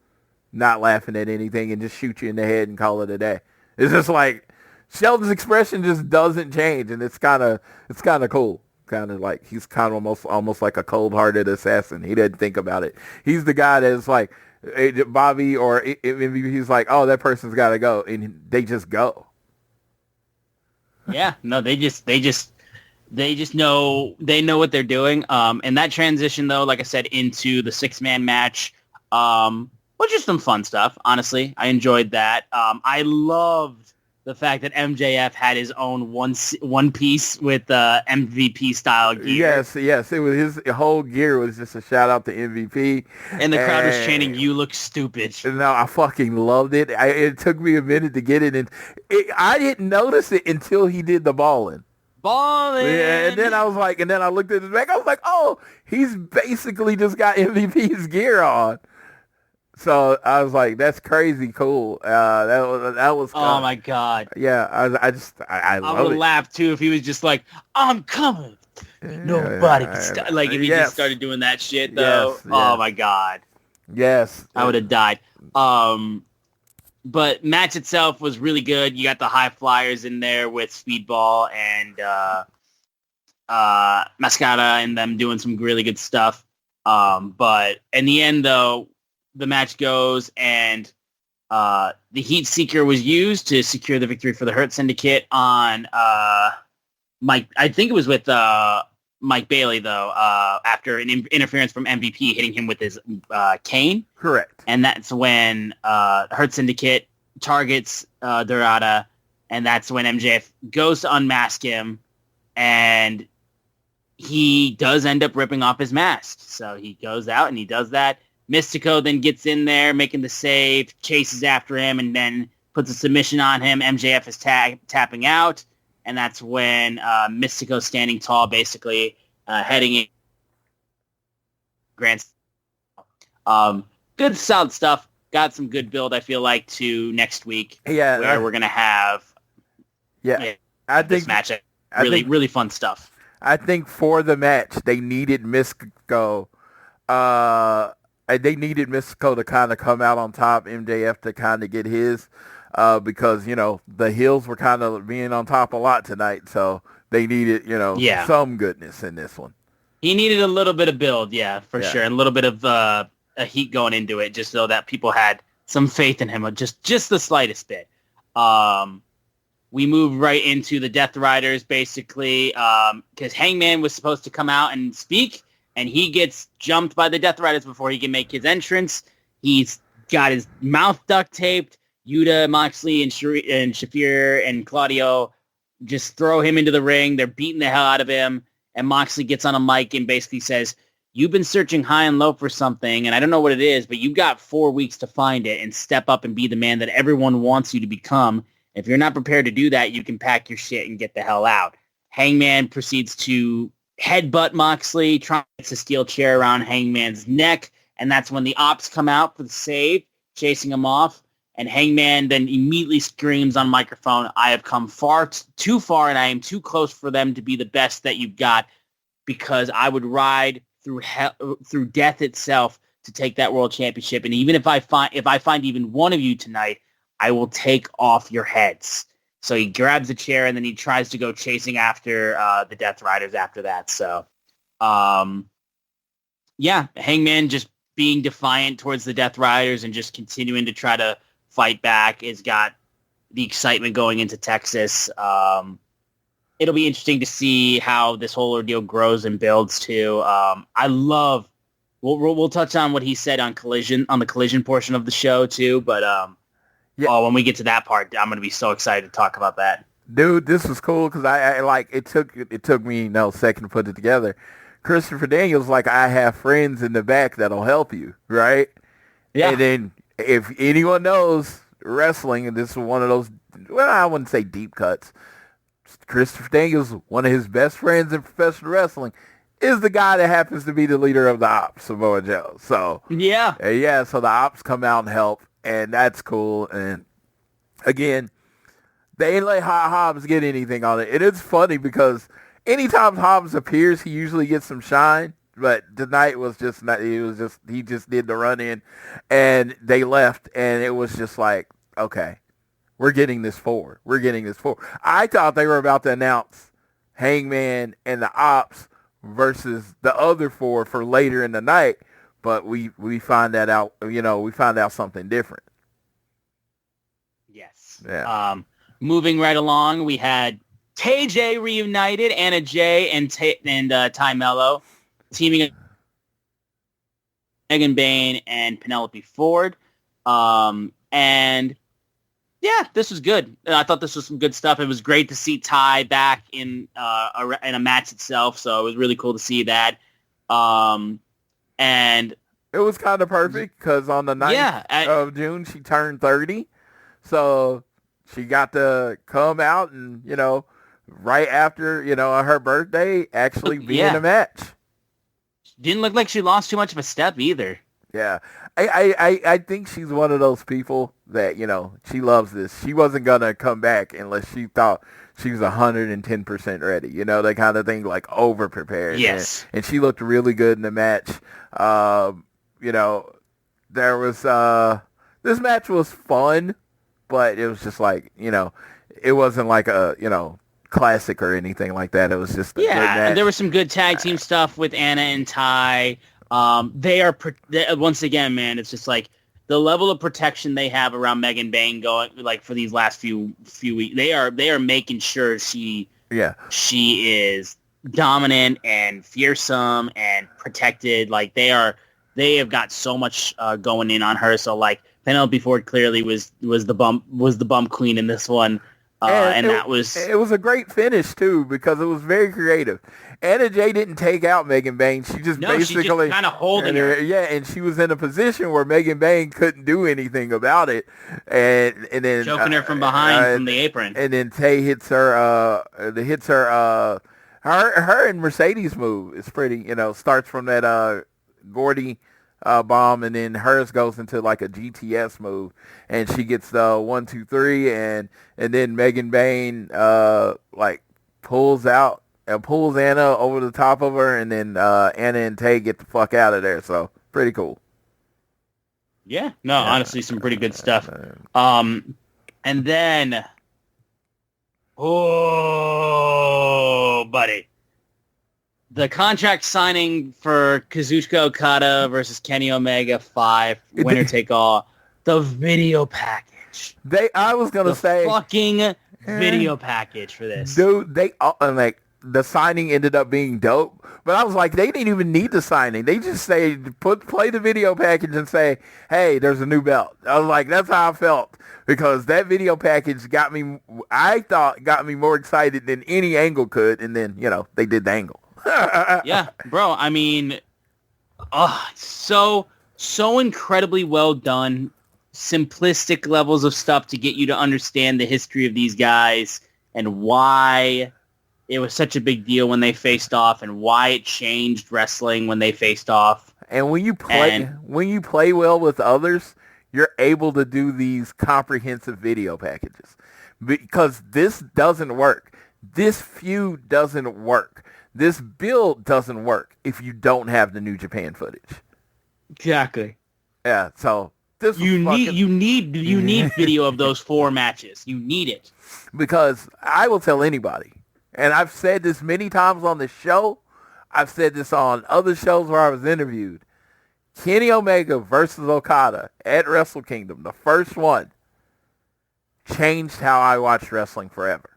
not laughing at anything, and just shoot you in the head and call it a day. It's just like, Sheldon's expression just doesn't change, and it's kind of cool. Kind of like, he's kind of almost like a cold-hearted assassin. He doesn't think about it. He's the guy that's like, Bobby or he's like, oh, that person's got to go, and they just go. Yeah, no, they just know what they're doing. And that transition, though, like I said, into the 6-man match But just some fun stuff. Honestly, I enjoyed that. I loved the fact that MJF had his own one piece with MVP style gear. Yes. It was his whole gear was just a shout out to MVP, and the crowd was chanting, "You look stupid." No, I fucking loved it. It took me a minute to get it, and I didn't notice it until he did the balling. Yeah, and then I was like, and then I looked at his back. I was like, oh, he's basically just got MVP's gear on. So I was like, that's crazy cool. That was. Oh my god. Yeah, I would laugh too if he was just like, I'm coming. Nobody can stop. Like if he just started doing that shit though. Yes. Oh my god. Yes. I would have died. But match itself was really good. You got the high flyers in there with Speedball and Mascara and them doing some really good stuff. But in the end though, the match goes and the Heat Seeker was used to secure the victory for the Hurt Syndicate on Mike. I think it was with Mike Bailey, though, after an interference from MVP hitting him with his cane. Correct. And that's when Hurt Syndicate targets Dorada, and that's when MJF goes to unmask him, and he does end up ripping off his mask. So he goes out and he does that. Mystico then gets in there, making the save, chases after him, and then puts a submission on him. MJF is tapping out, and that's when Mystico standing tall, basically heading in. Grand good, solid stuff. Got some good build, I feel like, to next week. Yeah, where we're going to have I this think, match. Really fun stuff. I think for the match, they needed Mystico. They needed Mystico to kind of come out on top, MJF to kind of get his, because, the heels were kind of being on top a lot tonight, so they needed, some goodness in this one. He needed a little bit of build, for sure, and a little bit of a heat going into it, just so that people had some faith in him, just the slightest bit. We move right into the Death Riders, basically, because Hangman was supposed to come out and speak, and he gets jumped by the Death Riders before he can make his entrance. He's got his mouth duct taped. Yuta, Moxley, and Shafir and Claudio just throw him into the ring. They're beating the hell out of him. And Moxley gets on a mic and basically says, you've been searching high and low for something, and I don't know what it is, but you've got 4 weeks to find it and step up and be the man that everyone wants you to become. If you're not prepared to do that, you can pack your shit and get the hell out. Hangman proceeds to headbutt Moxley, trying to steel chair around Hangman's neck, and that's when the Ops come out for the save, chasing him off, and Hangman then immediately screams on microphone, I have come too far, and I am too close for them to be the best that you've got, because I would ride through death itself to take that world championship, and even if I find even one of you tonight, I will take off your heads. So he grabs a chair and then he tries to go chasing after the Death Riders after that. So, Hangman just being defiant towards the Death Riders and just continuing to try to fight back has got the excitement going into Texas. It'll be interesting to see how this whole ordeal grows and builds too. We'll touch on what he said on the collision portion of the show too, but when we get to that part, I'm going to be so excited to talk about that. Dude, this was cool because it took me a second to put it together. Christopher Daniels, I have friends in the back that'll help you, right? Yeah. And then if anyone knows wrestling, and this is one of those, well, I wouldn't say deep cuts. Christopher Daniels, one of his best friends in professional wrestling, is the guy that happens to be the leader of the Ops, Samoa Joe. So so the Ops come out and help. And that's cool. And again, they ain't let Hobbs get anything on it. And it's funny because anytime Hobbs appears, he usually gets some shine. But tonight was just not. He just did the run in, and they left, and it was just like, okay, we're getting this forward. I thought they were about to announce Hangman and the Ops versus the other four for later in the night. But we find that out, we found out something different. Yes. Yeah. Moving right along, we had KJ reunited, Anna Jay and Ty Mello teaming up Megan Bayne and Penelope Ford. And yeah, this was good. I thought this was some good stuff. It was great to see Ty back in a match itself, so it was really cool to see that. And it was kind of perfect because on the 9th of June, she turned 30. So she got to come out and, right after, her birthday, actually be in a match. Didn't look like she lost too much of a step either. Yeah. I think she's one of those people that, she loves this. She wasn't going to come back unless she thought she was 110% ready. That kind of thing, like over-prepared. Yes. And she looked really good in the match. There was, this match was fun, but it was just like, it wasn't like a, classic or anything like that. It was just a good match. And there was some good tag team stuff with Anna and Ty. They once again, man, it's just like the level of protection they have around Megan Bayne going like for these last few weeks. They are making sure she is dominant and fearsome and protected. Like they have got so much going in on her. So like Penelope Ford clearly was the bump queen in this one. It was a great finish too because it was very creative. Anna Jay didn't take out Megan Bayne. She just basically kind of holding her. Yeah, and she was in a position where Megan Bayne couldn't do anything about it, and then choking her from behind from the apron. And then Tay hits her. Her and Mercedes move is pretty. Starts from that Gordy bomb, and then hers goes into like a GTS move, and she gets the 1, 2, 3, and then Megan Bayne pulls Anna over the top of her, and then Anna and Tay get the fuck out of there. So pretty cool. Yeah, no, honestly, some pretty good stuff. And then, buddy. The contract signing for Kazuchika Okada versus Kenny Omega 5, winner take all. The video package. I was going to say. Fucking video package for this. Dude, the signing ended up being dope. But I was like, they didn't even need the signing. They just say, play the video package and say, hey, there's a new belt. I was like, that's how I felt. Because that video package got me more excited than any angle could. And then, they did the angle. Yeah, bro. I mean, so incredibly well done. Simplistic levels of stuff to get you to understand the history of these guys and why it was such a big deal when they faced off and why it changed wrestling when they faced off. And when you play well with others, you're able to do these comprehensive video packages because this doesn't work. This feud doesn't work. This build doesn't work if you don't have the New Japan footage. Exactly. Yeah, so this you need video of those 4 matches. You need it. Because I will tell anybody, and I've said this many times on the show, I've said this on other shows where I was interviewed. Kenny Omega versus Okada at Wrestle Kingdom, the first one, changed how I watched wrestling forever.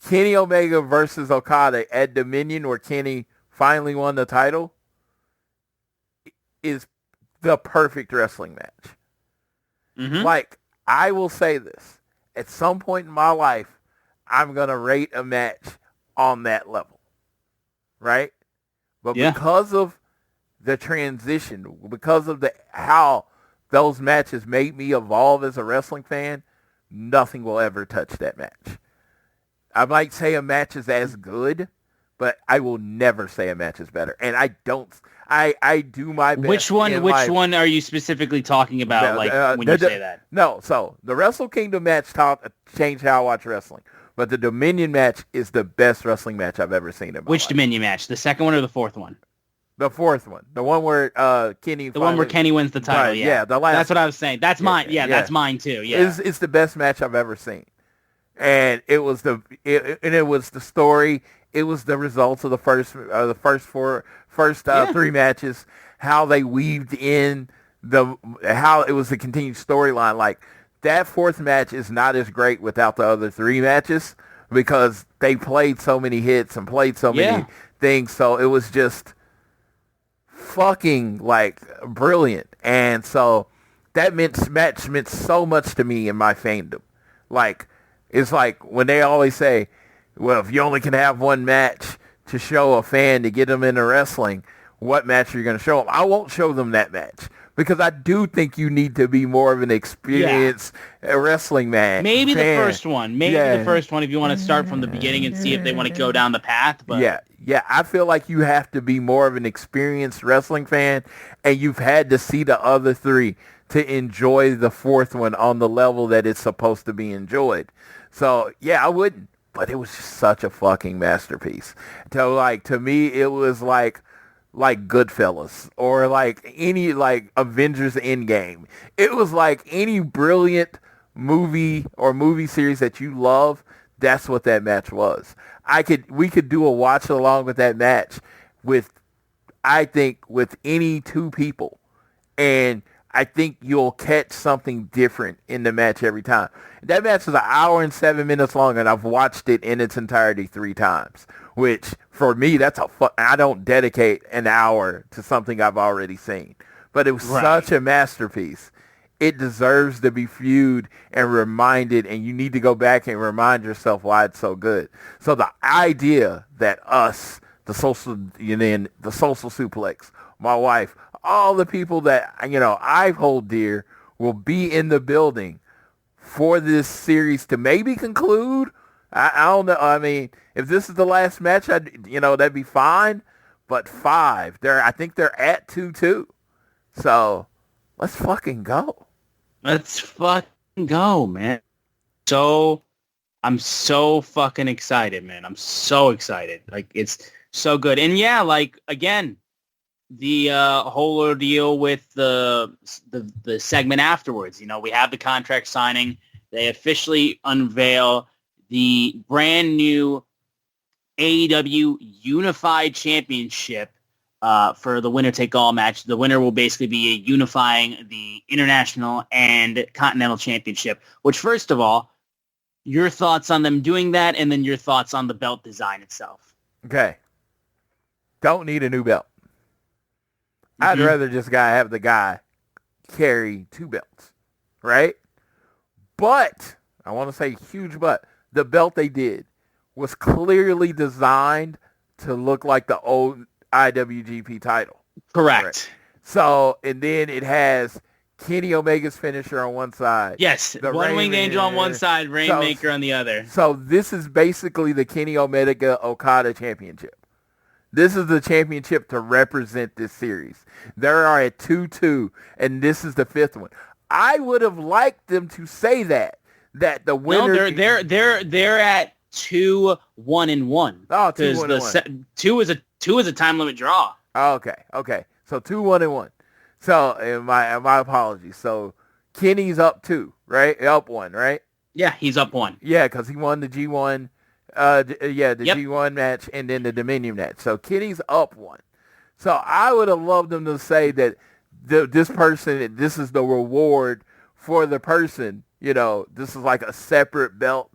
Kenny Omega versus Okada at Dominion, where Kenny finally won the title, is the perfect wrestling match. Mm-hmm. Like, I will say this. At some point in my life, I'm going to rate a match on that level. Right? But because of the transition, because of how those matches made me evolve as a wrestling fan, nothing will ever touch that match. I might say a match is as good, but I will never say a match is better. And I do my best. Which one are you specifically talking about when you say that? No, so the Wrestle Kingdom match changed how I watch wrestling. But the Dominion match is the best wrestling match I've ever seen in my life. Which Dominion match? The second one or the fourth one? The fourth one. The one where Kenny... The one where Kenny wins the title, right, yeah. The last. That's what I was saying. That's mine. Yeah, that's mine too. Yeah. It's the best match I've ever seen. And it was the story. It was the results of the first 3 matches. How they weaved in how it was the continued storyline. Like that 4th match is not as great without the other 3 matches because they played so many hits and played so many things. So it was just fucking like brilliant. And so that match meant so much to me in my fandom. Like, it's like when they always say, well, if you only can have one match to show a fan to get them into wrestling, what match are you going to show them? I won't show them that match because I do think you need to be more of an experienced wrestling man. Maybe the first one. Maybe the first one if you want to start from the beginning and see if they want to go down the path. But Yeah, I feel like you have to be more of an experienced wrestling fan, and you've had to see the other three to enjoy the fourth one on the level that it's supposed to be enjoyed. So, yeah, I wouldn't. But it was just such a fucking masterpiece. To me, it was like Goodfellas or like any like Avengers Endgame. It was like any brilliant movie or movie series that you love. That's what that match was. We could do a watch along with that match with any two people, and I think you'll catch something different in the match every time. That match is 1 hour and 7 minutes long, and I've watched it in its entirety 3 times, which for me, I don't dedicate an hour to something I've already seen. But it was such a masterpiece. It deserves to be viewed and reminded, and you need to go back and remind yourself why it's so good. So the idea that us, the social suplex, my wife, all the people that, I hold dear will be in the building for this series to maybe conclude. I don't know. I mean, if this is the last match, that'd be fine. But 5, I think they're at 2-2. So let's fucking go. Let's fucking go, man. I'm so fucking excited, man. I'm so excited. Like, it's so good. And yeah, like, again, the whole ordeal with the segment afterwards. We have the contract signing. They officially unveil the brand new AEW Unified Championship for the winner-take-all match. The winner will basically be unifying the International and Continental Championship, which, first of all, your thoughts on them doing that, and then your thoughts on the belt design itself. Okay. Don't need a new belt. I'd rather just have the guy carry 2 belts, right? But, I want to say huge but, the belt they did was clearly designed to look like the old IWGP title. Correct. Right? So, and then it has Kenny Omega's finisher on one side. Yes, One-Winged Angel on one side, Rainmaker on the other. So this is basically the Kenny Omega Okada Championship. This is the championship to represent this series. They are at 2-2, and this is the 5th one. I would have liked them to say that the winner. No, they're at 2-1-1. Oh, 2-1-1. Two is a time limit draw. Okay. So 2-1-1. So my apologies. So Kenny's up 2, right? Up 1, right? Yeah, he's up 1. Yeah, because he won the G1. G1 match and then the Dominion match. So Kenny's up 1. So I would have loved them to say that this is the reward for the person. This is like a separate belt.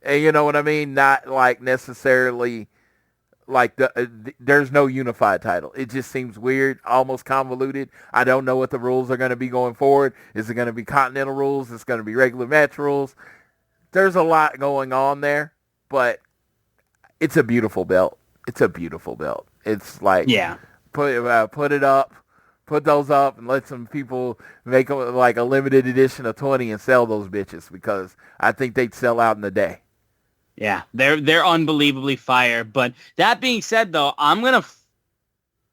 And you know what I mean? Not like necessarily like there's no unified title. It just seems weird, almost convoluted. I don't know what the rules are going to be going forward. Is it going to be continental rules? Is it going to be regular match rules? There's a lot going on there. But it's a beautiful belt. It's like, put it up, put those up, and let some people make like a limited edition of 20 and sell those bitches, because I think they'd sell out in a day. Yeah, they're unbelievably fire. But that being said, though, I'm gonna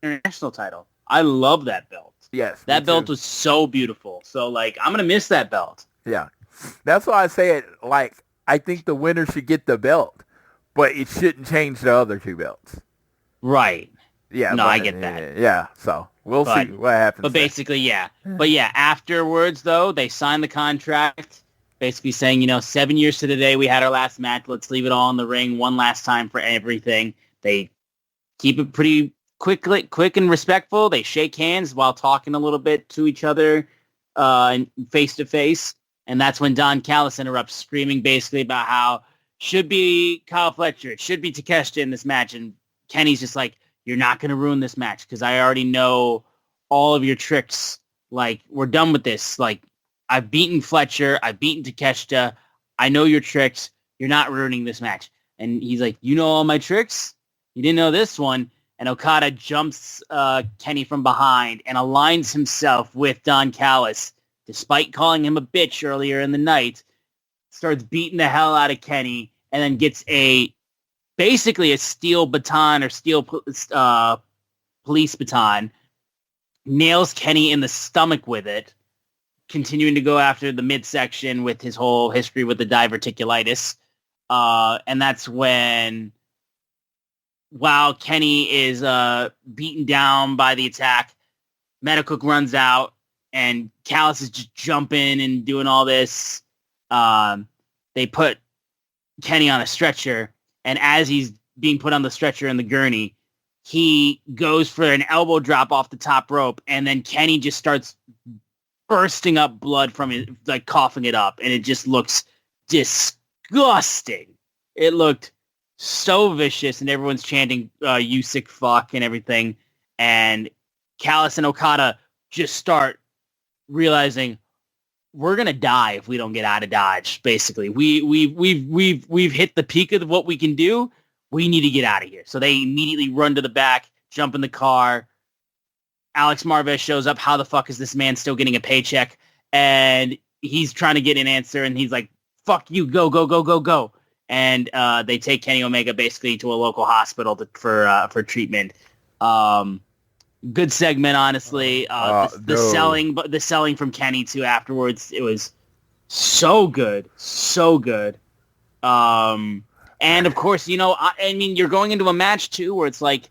international title. I love that belt. Yes, that belt was so beautiful. So like, I'm gonna miss that belt. Yeah, that's why I say it like. I think the winner should get the belt, but it shouldn't change the other 2 belts. Right. Yeah. No, I get that. Yeah. So we'll see what happens. But basically, yeah. But yeah, afterwards, though, they signed the contract, basically saying, 7 years to the day we had our last match. Let's leave it all in the ring one last time for everything. They keep it pretty quick and respectful. They shake hands while talking a little bit to each other face to face. And that's when Don Callis interrupts, screaming basically about how should be Kyle Fletcher, it should be Takeshita in this match. And Kenny's just like, you're not going to ruin this match because I already know all of your tricks. Like, we're done with this. Like, I've beaten Fletcher. I've beaten Takeshita. I know your tricks. You're not ruining this match. And he's like, you know all my tricks? You didn't know this one. And Okada jumps Kenny from behind and aligns himself with Don Callis, despite calling him a bitch earlier in the night, starts beating the hell out of Kenny, and then gets basically a steel baton or steel police baton, nails Kenny in the stomach with it, continuing to go after the midsection with his whole history with the diverticulitis. And that's when, while Kenny is beaten down by the attack, Metacook runs out, and Callis is just jumping and doing all this. They put Kenny on a stretcher, and as he's being put on the stretcher in the gurney, he goes for an elbow drop off the top rope, and then Kenny just starts bursting up blood from it, like coughing it up, and it just looks disgusting. It looked so vicious, and everyone's chanting, you sick fuck, and everything, and Callis and Okada just start realizing, we're gonna die if we don't get out of Dodge. Basically, we've hit the peak of what we can do. We need to get out of here. So they immediately run to the back, jump in the car. Alex Marvez shows up. How the fuck is this man still getting a paycheck? And he's trying to get an answer, and he's like, "Fuck you, go, go, go, go, go!" And they take Kenny Omega basically to a local hospital for treatment. Good segment, honestly. The selling from Kenny too afterwards, it was so good, so good. And of course, I mean, you're going into a match too where it's like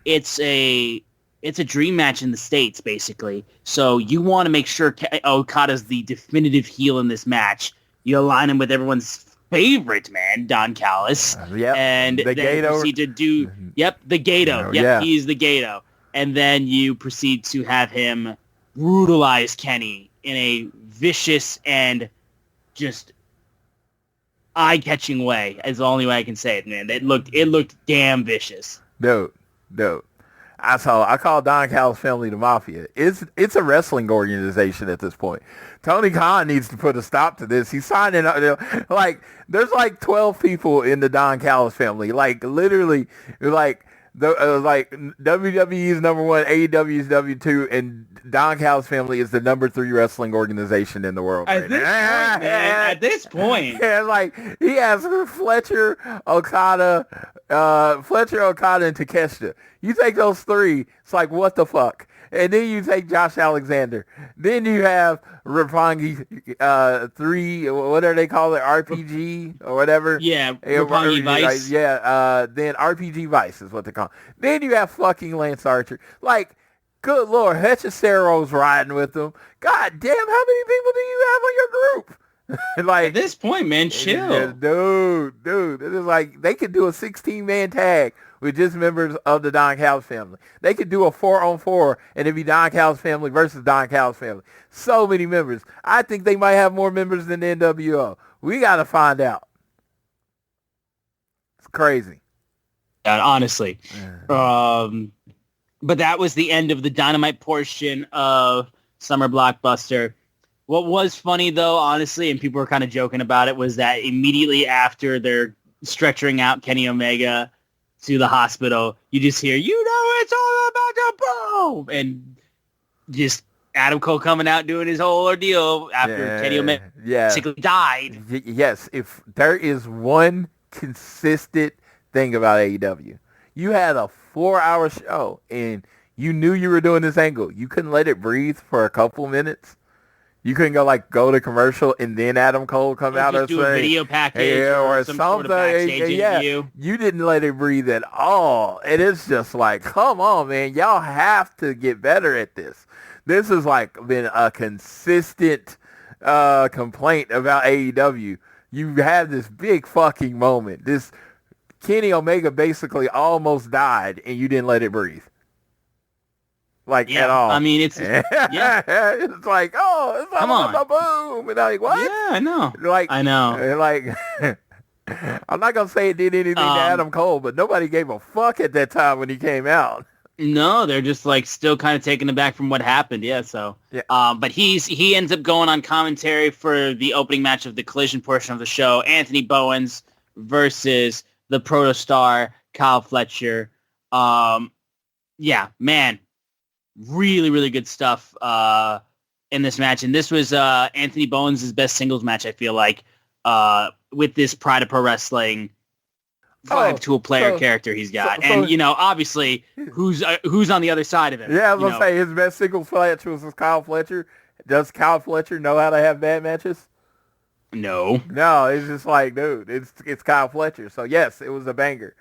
it's a dream match in the States, basically. So you want to make sure Okada's the definitive heel in this match. You align him with everyone's favorite man, Don Callis. And the then Gato. Proceed to do the Gato. He's the Gato. And then you proceed to have him brutalize Kenny in a vicious and just eye-catching way. Is the only way I can say it, man. It looked damn vicious. Dude. I call Don Callis' family the Mafia. It's a wrestling organization at this point. Tony Khan needs to put a stop to this. He's signing up. There's 12 people in the Don Callis family. Literally, WWE's number one, AEW's W2, and Don Callis' family is the number 3 wrestling organization in the world. At this point. Yeah, he has Fletcher, Okada, and Takeshita. You take those 3, it's like, what the fuck? And then you take Josh Alexander. Then you have Roppongi 3, what are they call it, RPG or whatever? Yeah, Roppongi Vice. Then RPG Vice is what they call it. Then you have fucking Lance Archer. Good Lord, Hechicero's riding with them. God damn, how many people do you have on your group? At this point, man, chill. Dude, it is they could do a 16-man tag with just members of the Don Callis family. They could do a 4-on-4, and it'd be Don Callis family versus Don Callis family. So many members. I think they might have more members than the NWO. We got to find out. It's crazy. Honestly. But that was the end of the Dynamite portion of Summer Blockbuster. What was funny, though, honestly, and people were kind of joking about it, was that immediately after they're stretchering out Kenny Omega to the hospital, you just hear, it's all about the boom! And just Adam Cole coming out doing his whole ordeal after Kenny Omega basically died. Yes, if there is one consistent thing about AEW, you had a 4-hour show, and you knew you were doing this angle. You couldn't let it breathe for a couple minutes. You couldn't go to commercial and then Adam Cole come out or do a video package or some sort of backstage interview. You didn't let it breathe at all. And it's just come on, man. Y'all have to get better at this. This has been a consistent complaint about AEW. You have this big fucking moment. This Kenny Omega basically almost died and you didn't let it breathe. At all. I mean, it's it's it's all come on, boom, and what? Yeah, I know. I know. I'm not going to say it did anything to Adam Cole, but nobody gave a fuck at that time when he came out. No, they're just like still kind of taken aback from what happened. Yeah, so. Yeah. But he ends up going on commentary for the opening match of the Collision portion of the show. Anthony Bowens versus the Protostar, Kyle Fletcher. Yeah, man, really, really good stuff in this match. And this was Anthony Bowens' best singles match, I feel like, with this Pride of Pro Wrestling 5-tool player character he's got. And, obviously, who's on the other side of him? Yeah, I was going to say, his best singles match was Kyle Fletcher. Does Kyle Fletcher know how to have bad matches? No, it's just like, dude, it's Kyle Fletcher. So, yes, it was a banger.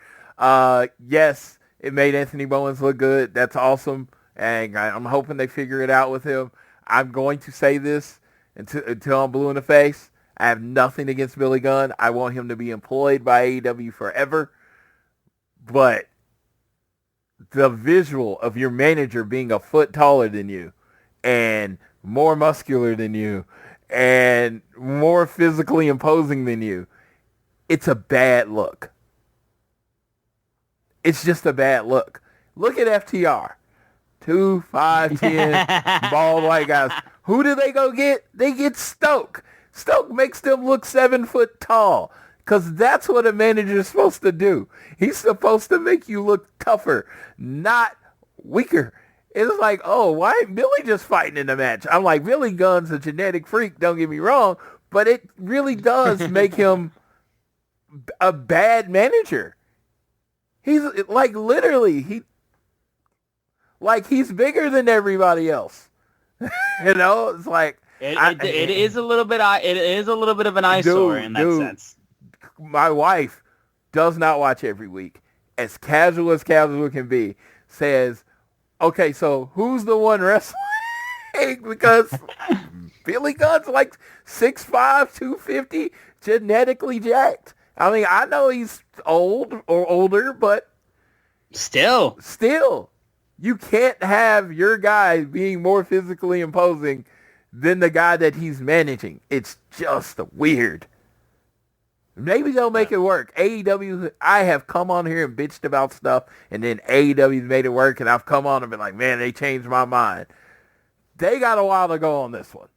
Yes, it made Anthony Bowens look good. That's awesome. And I'm hoping they figure it out with him. I'm going to say this until I'm blue in the face. I have nothing against Billy Gunn. I want him to be employed by AEW forever. But the visual of your manager being a foot taller than you and more muscular than you and more physically imposing than you, it's a bad look. It's just a bad look. Look at FTR. 2, 5, 10 bald white guys. Who do they go get? They get Stoke. Stoke makes them look 7 foot tall because that's what a manager is supposed to do. He's supposed to make you look tougher, not weaker. It's like, oh, why ain't Billy just fighting in the match? I'm like, Billy Gunn's a genetic freak, don't get me wrong, but it really does make him a bad manager. He's like literally, he's bigger than everybody else. It's like, it is a little bit of an eyesore in that sense. My wife does not watch every week. As casual can be, says, okay, so who's the one wrestling? Because Billy Gunn's like 6'5", 250, genetically jacked. I mean, I know he's old or older, but still, you can't have your guy being more physically imposing than the guy that he's managing. It's just weird. Maybe they'll make it work. AEW, I have come on here and bitched about stuff, and then AEW's made it work, and I've come on and been like, man, they changed my mind. They got a while to go on this one.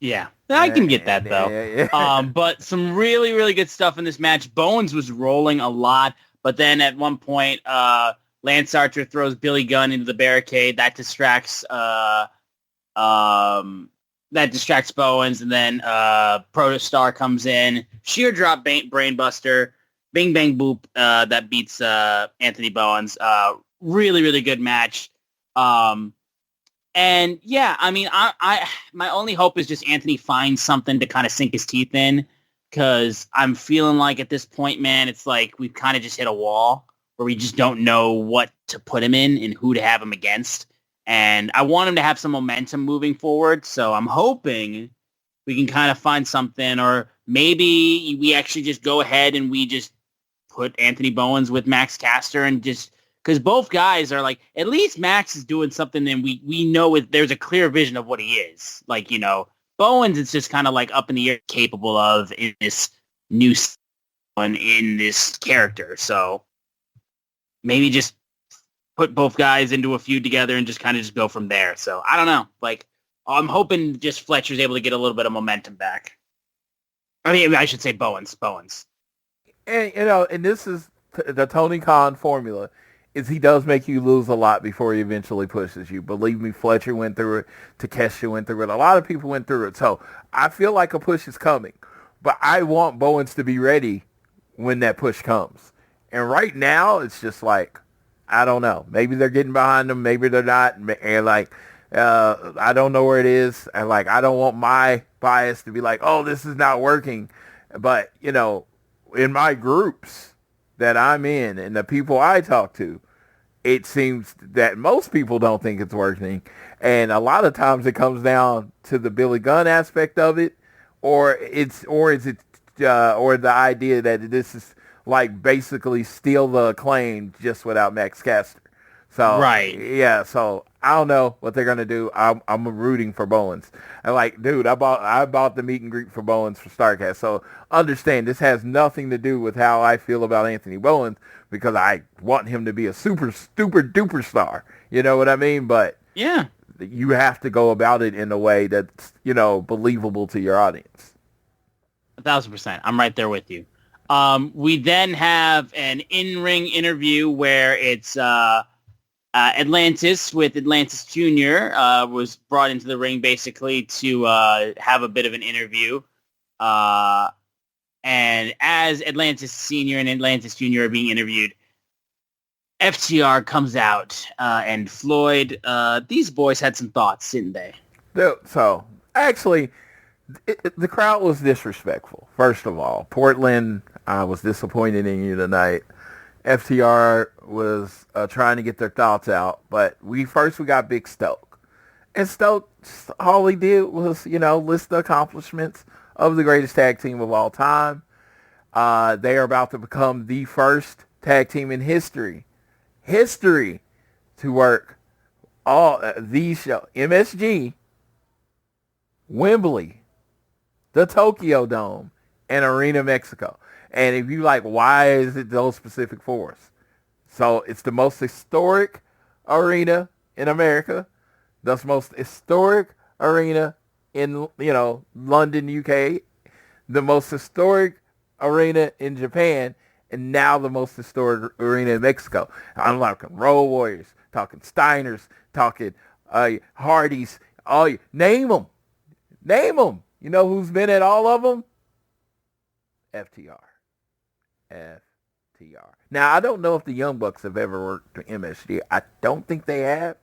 Yeah, I can get that, though. Yeah. But some really, really good stuff in this match. Bowens was rolling a lot, but then at one point, Lance Archer throws Billy Gunn into the barricade. That distracts Bowens, and then Protostar comes in. Sheer drop brainbuster, bing bang boop. That beats Anthony Bowens. Really, really good match. And yeah, I mean, I my only hope is just Anthony finds something to kind of sink his teeth in, because I'm feeling like at this point, man, it's like we've kind of just hit a wall where we just don't know what to put him in and who to have him against. And I want him to have some momentum moving forward. So I'm hoping we can kind of find something, or maybe we actually just go ahead and we just put Anthony Bowens with Max Caster, and just because both guys are like, at least Max is doing something and we know there's a clear vision of what he is. Like, Bowens is just kind of like up in the air, capable of in this new one in this character. So maybe just put both guys into a feud together and just kind of just go from there. So I don't know. Like, I'm hoping just Fletcher's able to get a little bit of momentum back. I mean, I should say Bowens. And, and this is the Tony Khan formula, is he does make you lose a lot before he eventually pushes you. Believe me, Fletcher went through it. Takeshita went through it. A lot of people went through it. So I feel like a push is coming. But I want Bowens to be ready when that push comes. And right now, it's just like, I don't know. Maybe they're getting behind him. Maybe they're not. And I don't know where it is. And I don't want my bias to be like, oh, this is not working. But, in my groups that I'm in and the people I talk to, it seems that most people don't think it's working. And a lot of times it comes down to the Billy Gunn aspect of it, or the idea that this is like basically steal the acclaim just without Max Caster. So right. Yeah. So I don't know what they're gonna do. I'm rooting for Bowens. And like, dude, I bought the meet and greet for Bowens for Starrcast. So understand, this has nothing to do with how I feel about Anthony Bowens because I want him to be a super duper star. You know what I mean? But yeah, you have to go about it in a way that's believable to your audience. 1,000%. I'm right there with you. We then have an in-ring interview where it's Atlantis with Atlantis Jr. Was brought into the ring basically to have a bit of an interview. And as Atlantis Sr. and Atlantis Jr. are being interviewed, FTR comes out and Floyd. These boys had some thoughts, didn't they? So, actually, the crowd was disrespectful, first of all. Portland, I was disappointed in you tonight. FTR was trying to get their thoughts out, but we got Big Stoke. And Stoke, all he did was, list the accomplishments of the greatest tag team of all time. They are about to become the first tag team in history to work all these shows. MSG, Wembley, the Tokyo Dome, and Arena Mexico. And if you like, why is it those specific fours? So it's the most historic arena in America, the most historic arena in, London, UK, the most historic arena in Japan, and now the most historic arena in Mexico. I'm talking Road Warriors, talking Steiners, talking Hardys, name them. You know who's been at all of them? FTR. Now, I don't know if the Young Bucks have ever worked with MSG. I don't think they have.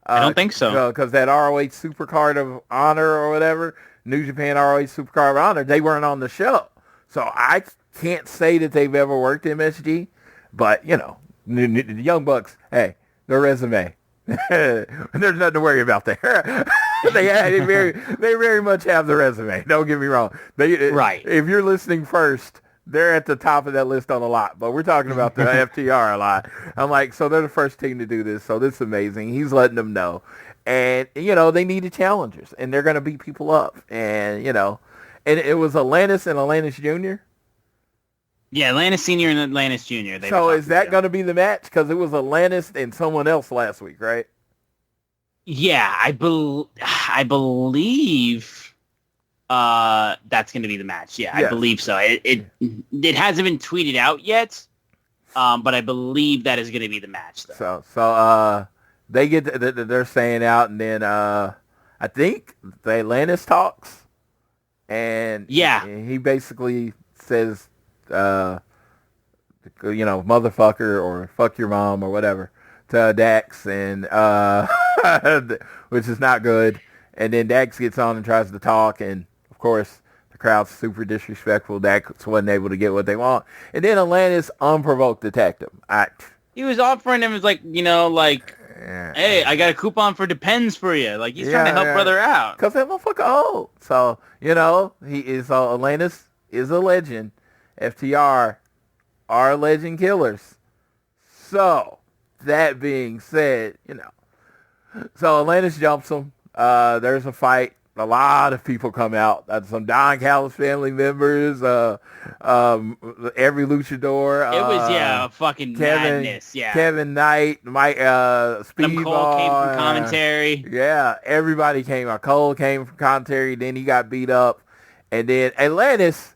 I don't think so. Because that ROH Supercard of Honor or whatever, New Japan ROH Supercard of Honor, they weren't on the show. So I can't say that they've ever worked MSG. But, the Young Bucks, hey, their resume. There's nothing to worry about there. They very much have the resume. Don't get me wrong. Right. If you're listening first, they're at the top of that list on a lot. But we're talking about the FTR a lot. I'm like, so they're the first team to do this. So this is amazing. He's letting them know. And, they needed challengers. And they're going to beat people up. And, and it was Atlantis and Atlantis Jr. Yeah, Atlantis Sr. and Atlantis Jr. So is that going to be the match? Because it was Atlantis and someone else last week, right? Yeah, I believe that's going to be the match. Yeah, yes. I believe so. It hasn't been tweeted out yet, but I believe that is going to be the match. Though. So they get they're saying out, and then I think the Atlantis talks, and he basically says, motherfucker or fuck your mom or whatever to Dax, and which is not good. And then Dax gets on and tries to talk, and of course the crowd's super disrespectful. Dax wasn't able to get what they want, and then Atlantis unprovoked attacked him. He was offering him, hey, I got a coupon for Depends for you. Like, he's trying to help brother out. Because that motherfucker old. So, he is, Atlantis is a legend. FTR are legend killers. So, that being said, so Atlantis jumps him. There's a fight. A lot of people come out. Some Don Callis family members. Every luchador. It was fucking madness. Yeah. Kevin Knight, Mike, Speedball. Cole came from commentary. Yeah, everybody came out. Cole came from commentary. Then he got beat up, and then Atlantis.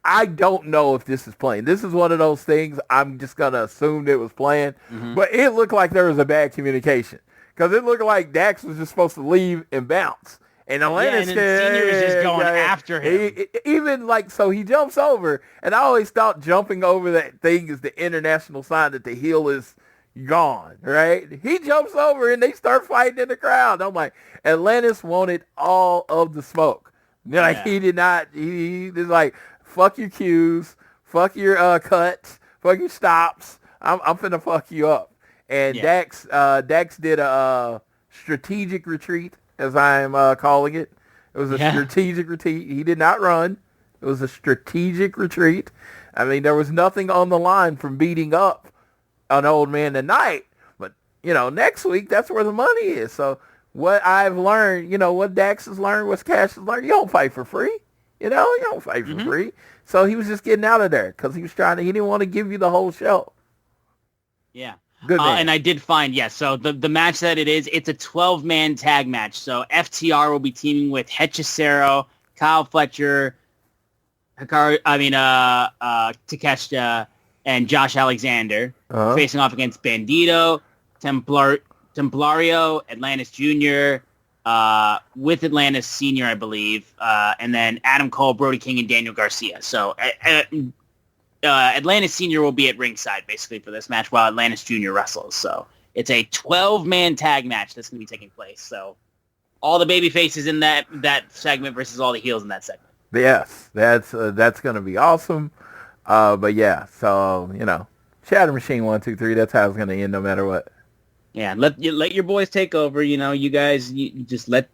I don't know if this is playing. This is one of those things I'm just going to assume it was playing. Mm-hmm. But it looked like there was a bad communication. Because it looked like Dax was just supposed to leave and bounce. And Atlantis Senior is just going after him. So he jumps over. And I always thought jumping over that thing is the international sign that the heel is gone, right? He jumps over and they start fighting in the crowd. I'm like, Atlantis wanted all of the smoke. He did not. He was like, fuck your cues, fuck your cuts, fuck your stops. I'm finna fuck you up. And Dax did a strategic retreat, as I'm calling it. It was a strategic retreat. He did not run. It was a strategic retreat. I mean, there was nothing on the line from beating up an old man tonight. But, next week, that's where the money is. So what I've learned, what Dax has learned, what Cash has learned, you don't fight for free. You don't fight for free. So he was just getting out of there because he didn't want to give you the whole show. Yeah. Good man. And I did find, so the match that it's a 12-man tag match. So FTR will be teaming with Hechicero, Kyle Fletcher, Takeshita, and Josh Alexander facing off against Bandito, Templario, Atlantis Jr., with Atlantis Sr., I believe, and then Adam Cole, Brody King, and Daniel Garcia. So Atlantis Sr. will be at ringside, basically, for this match while Atlantis Jr. wrestles. So it's a 12-man tag match that's going to be taking place. So all the baby faces in that segment versus all the heels in that segment. Yes, that's going to be awesome. But yeah, so, Shatter Machine 1, 2, 3, that's how it's going to end no matter what. Yeah, let your boys take over. You guys, you just let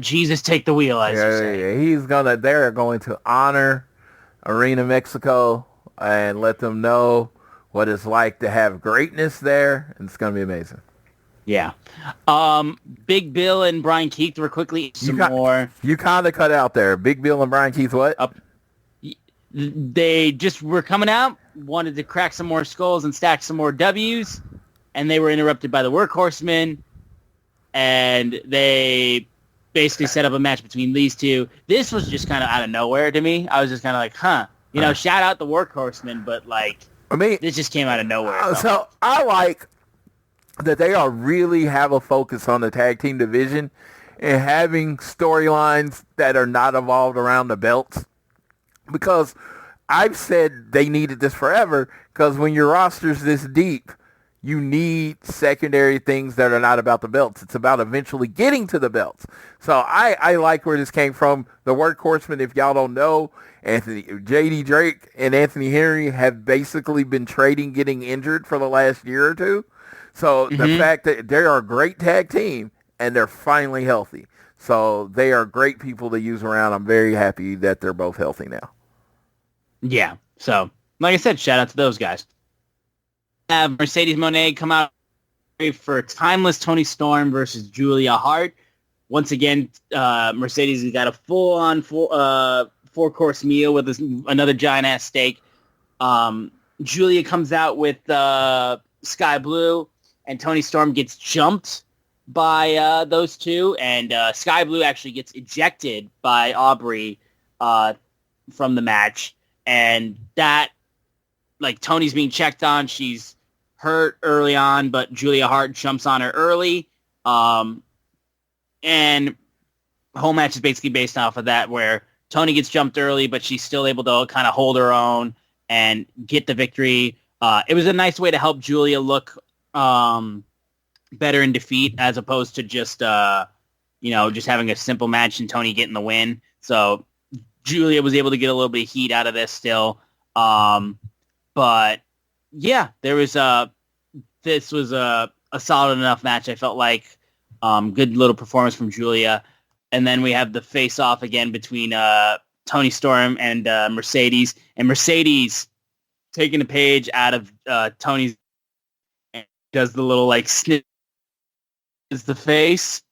Jesus take the wheel, as you say. Yeah, they're going to honor Arena Mexico and let them know what it's like to have greatness there, and it's going to be amazing. Yeah. Big Bill and Brian Keith were quickly more. You kind of cut out there. Big Bill and Brian Keith, what? They just were coming out, wanted to crack some more skulls and stack some more W's, and they were interrupted by the Workhorsemen, and they basically set up a match between these two. This was just kind of out of nowhere to me. I was just kind of like, shout out the Workhorsemen, but this just came out of nowhere. So I like that they really have a focus on the tag team division and having storylines that are not evolved around the belts. Because I've said they needed this forever, because when your roster's this deep, you need secondary things that are not about the belts. It's about eventually getting to the belts. So I like where this came from. The Workhorsemen, if y'all don't know, J.D. Drake and Anthony Henry have basically been trading getting injured for the last year or two. So the fact that they are a great tag team and they're finally healthy. So they are great people to use around. I'm very happy that they're both healthy now. Yeah. So, like I said, shout out to those guys. Have Mercedes Moné come out for Timeless Tony Storm versus Julia Hart. Once again, Mercedes has got a full-on four-course meal with another giant-ass steak. Julia comes out with Sky Blue, and Tony Storm gets jumped by those two, and Sky Blue actually gets ejected by Aubrey from the match. And that, Tony's being checked on. She's hurt early on, but Julia Hart jumps on her early. And the whole match is basically based off of that, where Tony gets jumped early, but she's still able to kind of hold her own and get the victory. It was a nice way to help Julia look better in defeat, as opposed to just having a simple match and Tony getting the win. So Julia was able to get a little bit of heat out of this still. But yeah, this was a solid enough match. I felt like good little performance from Julia. And then we have the face-off again between Tony Storm and Mercedes. And Mercedes taking a page out of Tony's and does the little snip is the face.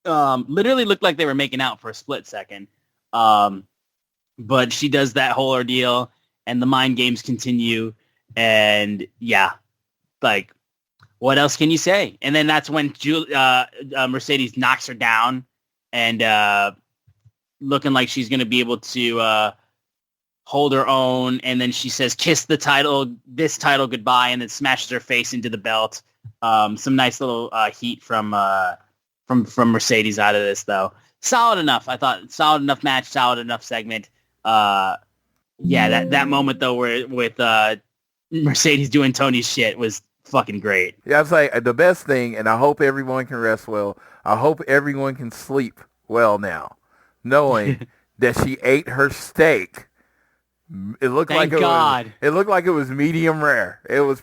Literally looked like they were making out for a split second. But she does that whole ordeal, and the mind games continue. And yeah, what else can you say? And then that's when Mercedes knocks her down, and looking like she's going to be able to hold her own. And then she says, "Kiss this title goodbye," and then smashes her face into the belt. Some nice little heat from Mercedes out of this, though. Solid enough. I thought solid enough match, solid enough segment. That moment though, where with Mercedes doing Tony's shit was fucking great. Yeah, I was like, the best thing, and I hope everyone can rest well. I hope everyone can sleep well now, knowing that she ate her steak. It looked Thank God. It looked like it was medium rare. It was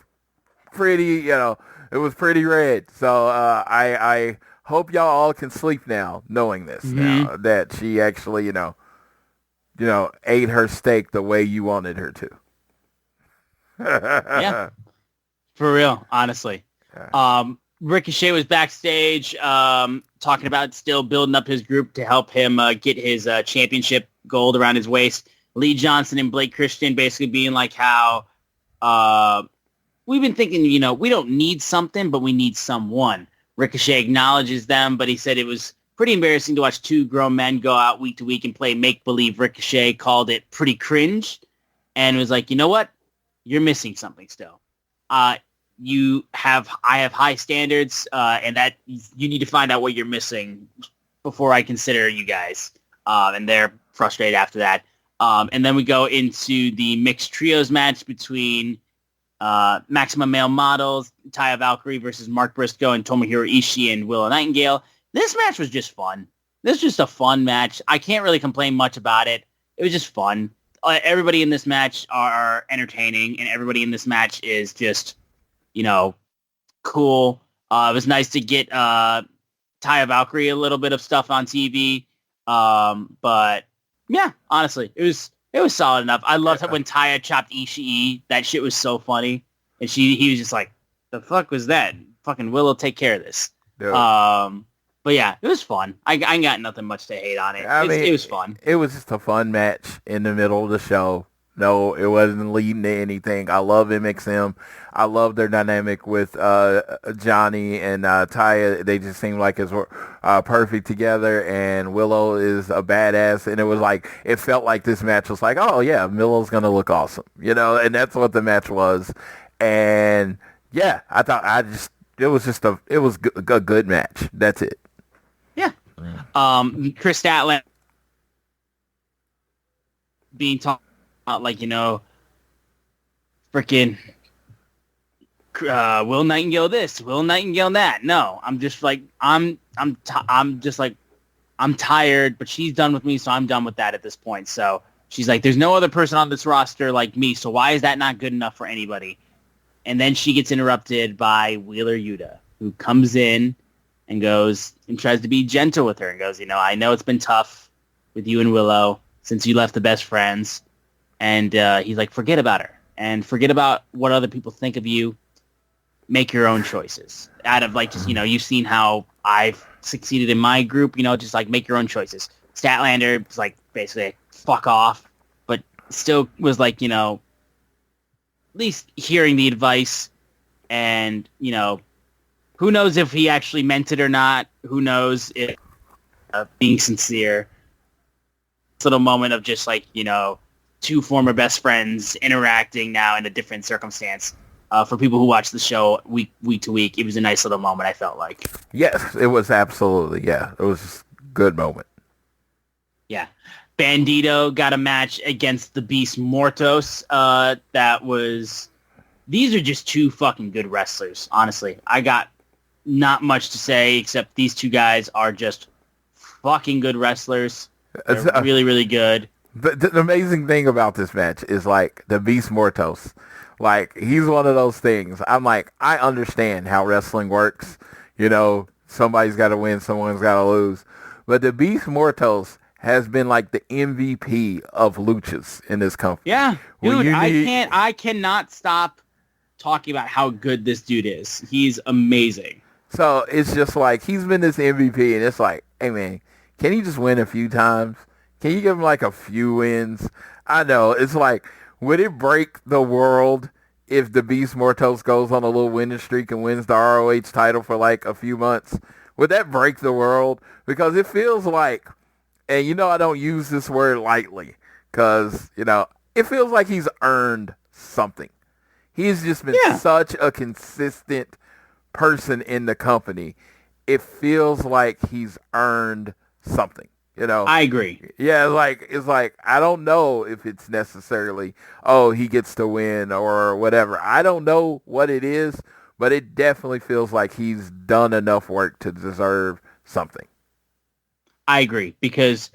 pretty, it was pretty red. So I hope y'all all can sleep now, knowing this now, that she actually, ate her steak the way you wanted her to. Yeah, for real, honestly. Ricochet was backstage talking about still building up his group to help him get his championship gold around his waist. Lee Johnson and Blake Christian basically being like how we've been thinking, we don't need something, but we need someone. Ricochet acknowledges them, but he said it was pretty embarrassing to watch two grown men go out week to week and play make-believe. Ricochet called it pretty cringe and was like, you know what? You're missing something still. I have high standards, and that you need to find out what you're missing before I consider you guys. And they're frustrated after that. And then we go into the mixed trios match between Maximum Male Models, Taya Valkyrie versus Mark Briscoe and Tomohiro Ishii and Willow Nightingale. This match was just fun. This was just a fun match. I can't really complain much about it. It was just fun. Everybody in this match are entertaining, and everybody in this match is just, cool. It was nice to get Taya Valkyrie a little bit of stuff on TV. But yeah, honestly, it was solid enough. I loved when Taya chopped Ishii. That shit was so funny. And he was just like, the fuck was that? Fucking Willow, take care of this. Yeah. But yeah, it was fun. I ain't got nothing much to hate on it. It was fun. It was just a fun match in the middle of the show. No, it wasn't leading to anything. I love MXM. I love their dynamic with Johnny and Taya. They just seem like it's perfect together. And Willow is a badass. And it felt like this match was like, oh yeah, Willow's gonna look awesome, and that's what the match was. And yeah, it was a good match. That's it. Yeah. Chris Statlander being talked about freaking Will Nightingale this, Will Nightingale that. No, I'm just like I'm tired, but she's done with me, so I'm done with that at this point. So she's like, there's no other person on this roster like me, so why is that not good enough for anybody? And then she gets interrupted by Wheeler Yuta, who comes in and goes and tries to be gentle with her and goes, I know it's been tough with you and Willow since you left the best friends. And he's like, forget about her and forget about what other people think of you. Make your own choices. Out of you've seen how I've succeeded in my group, just make your own choices. Statlander was basically fuck off, but still was at least hearing the advice and, who knows if he actually meant it or not? Who knows if being sincere? This little moment of just two former best friends interacting now in a different circumstance. For people who watch the show week to week, it was a nice little moment, I felt like. Yes, it was absolutely. Yeah, it was just a good moment. Yeah. Bandito got a match against the Beast Mortos. These are just two fucking good wrestlers, honestly. I got not much to say except these two guys are just fucking good wrestlers. They're really, really good. The amazing thing about this match is the Beast Mortos. He's one of those things. I'm like, I understand how wrestling works. Somebody's got to win, someone's got to lose. But the Beast Mortos has been the MVP of luchas in this company. Yeah, dude, I cannot stop talking about how good this dude is. He's amazing. So it's just he's been this MVP, and it's hey man, can he just win a few times? Can you give him a few wins? I know it's would it break the world if the Beast Mortos goes on a little winning streak and wins the ROH title for a few months? Would that break the world? Because it feels and I don't use this word lightly, because it feels like he's earned something. He's just been such a consistent person in the company. It feels like he's earned something. I agree. Yeah, it's I don't know if it's necessarily, he gets to win or whatever. I don't know what it is, but it definitely feels like he's done enough work to deserve something. I agree, because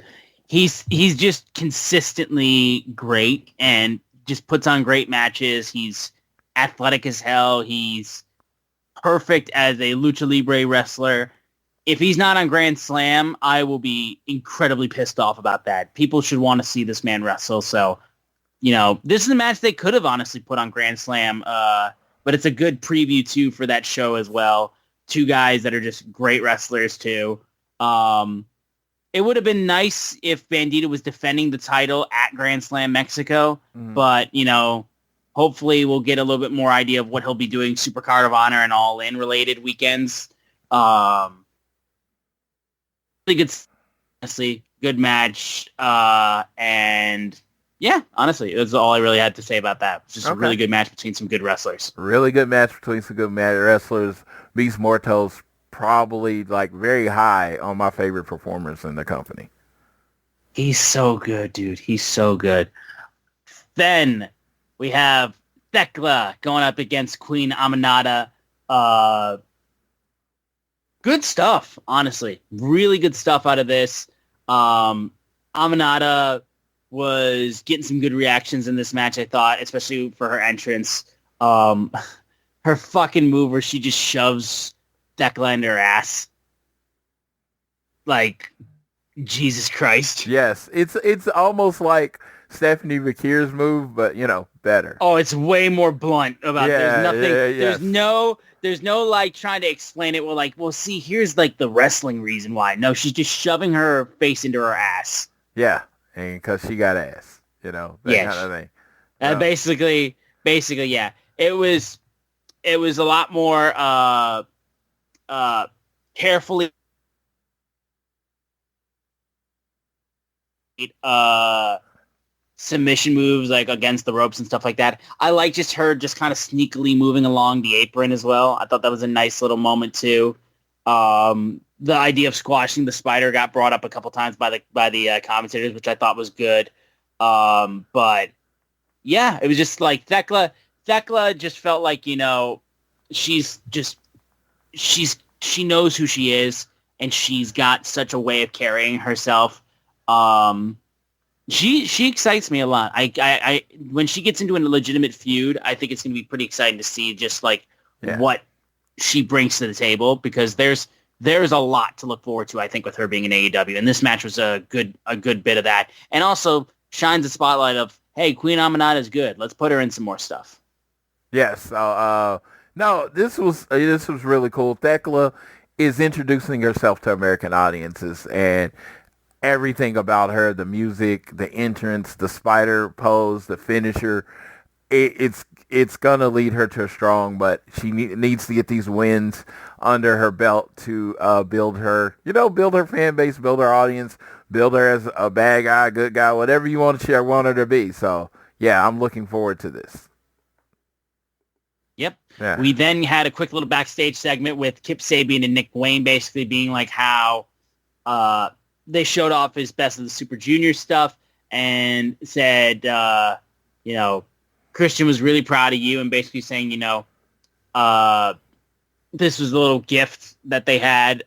he's just consistently great and just puts on great matches. He's athletic as hell. He's perfect as a lucha libre wrestler. If he's not on Grand Slam, I will be incredibly pissed off about that. People should want to see this man wrestle. So, this is a match they could have honestly put on Grand Slam but it's a good preview too for that show as well. Two guys that are just great wrestlers too. It would have been nice if Bandito was defending the title at Grand Slam Mexico, but, you know, hopefully we'll get a little bit more idea of what he'll be doing Supercard of Honor and All In related weekends. Really good, honestly, good match. And yeah, honestly, that's all I really had to say about that. It's just a really good match between some good wrestlers. Really good match between some good wrestlers. Beast Mortos probably like very high on my favorite performers in the company. He's so good, dude. He's so good. Then we have Thekla going up against Queen Aminata. Good stuff, honestly. Really good stuff out of this. Aminata was getting some good reactions in this match, I thought, especially for her entrance. Her fucking move where she just shoves Thekla into her ass. Like, Jesus Christ. Yes, it's almost like Stephanie Bakir's move, but, you know, better. Oh, it's way more blunt about there's nothing. There's no like trying to explain it. Well, see, here's like the wrestling reason why. No, she's just shoving her face into her ass. Yeah, and because she got ass, you know, that kind of thing. Basically, yeah. It was a lot more carefully submission moves like against the ropes and stuff like that. I like just her just kind of sneakily moving along the apron as well. I thought that was a nice little moment too. The idea of squashing the spider got brought up a couple times by the commentators, which I thought was good. But yeah, it was just like Thekla just felt like, you know, she knows who she is, and she's got such a way of carrying herself. She excites me a lot. I when she gets into a legitimate feud, I think it's going to be pretty exciting to see just like what she brings to the table, because there's a lot to look forward to, I think, with her being in AEW, and this match was a good bit of that, and also shines a spotlight of, hey, Queen Aminata is good. Let's put her in some more stuff. Yes. No, this was really cool. Thekla is introducing herself to American audiences, and everything about her, the music, the entrance, the spider pose, the finisher, it's gonna lead her to a strong, but she needs to get these wins under her belt to build her fan base, build her audience, build her as a bad guy, good guy, whatever you want her to be. So yeah, I'm looking forward to this. Yep. Yeah. We then had a quick little backstage segment with Kip Sabian and Nick Wayne basically being like how they showed off his Best of the Super Junior stuff and said, you know, Christian was really proud of you, and basically saying, you know, this was a little gift that they had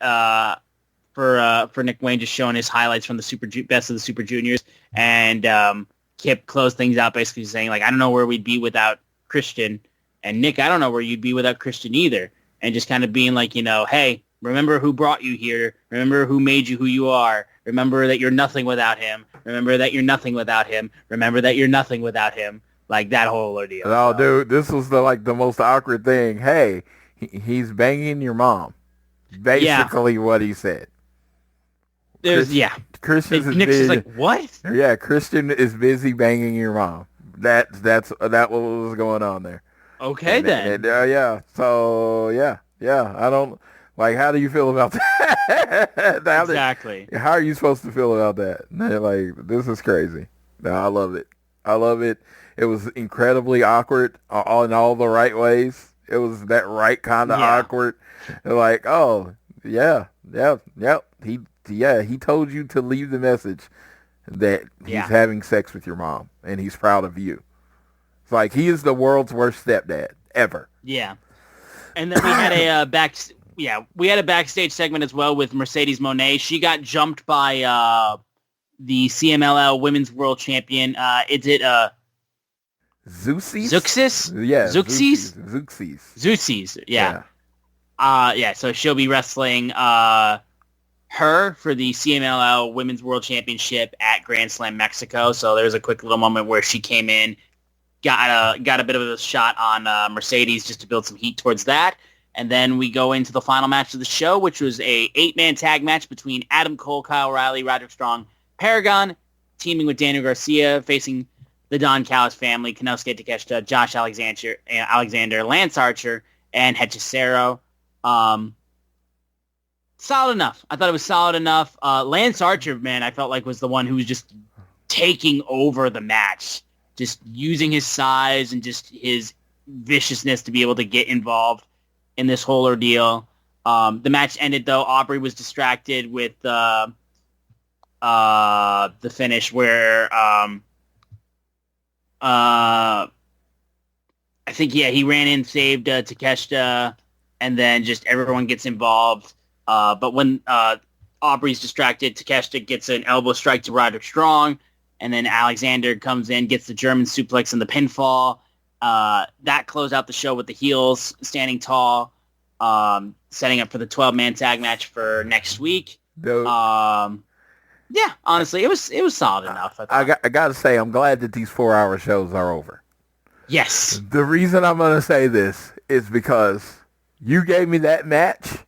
for Nick Wayne, just showing his highlights from the Best of the Super Juniors. And Kip closed things out basically saying, like, I don't know where we'd be without Christian. And Nick, I don't know where you'd be without Christian either. And just kind of being like, you know, hey, remember who brought you here. Remember who made you who you are. Remember that you're nothing without him. Remember that you're nothing without him. Remember that you're nothing without him. Like that whole ordeal. Oh, dude, this was the most awkward thing. Hey, he's banging your mom. Basically what he said. Christian is Nick's busy. just like, what? Yeah, Christian is busy banging your mom. That's what was going on there. Okay, then. Yeah. So yeah. I don't like. How do you feel about that? Exactly. How are you supposed to feel about that? Like, this is crazy. No, I love it. It was incredibly awkward in all the right ways. It was that right kind of awkward. Like, oh yeah. He told you to leave the message that he's having sex with your mom and he's proud of you. It's like he is the world's worst stepdad ever. Yeah. And then we had a backstage segment as well with Mercedes Moné. She got jumped by the CMLL Women's World Champion. Is it Zeuxis? Zeuxis? Yeah. Zeuxis. Yeah. So she'll be wrestling her for the CMLL Women's World Championship at Grand Slam Mexico. So there's a quick little moment where she came in, got a bit of a shot on Mercedes just to build some heat towards that. And then we go into the final match of the show, which was a 8-man tag match between Adam Cole, Kyle O'Reilly, Roderick Strong, Paragon, teaming with Daniel Garcia, facing the Don Callis family, Konosuke Takeshita, Josh Alexander, Lance Archer, and Hechicero. Solid enough. I thought it was solid enough. Lance Archer, man, I felt like was the one who was just taking over the match, just using his size and just his viciousness to be able to get involved in this whole ordeal. The match ended, though. Aubrey was distracted with the finish where I think, he ran in, saved Takeshita, and then just everyone gets involved. But when Aubrey's distracted, Takeshita gets an elbow strike to Roderick Strong, and then Alexander comes in, gets the German suplex and the pinfall. That closed out the show with the heels standing tall, setting up for the 12-man tag match for next week. Honestly, it was solid enough. I got to say, I'm glad that these 4-hour shows are over. Yes. The reason I'm going to say this is because you gave me that match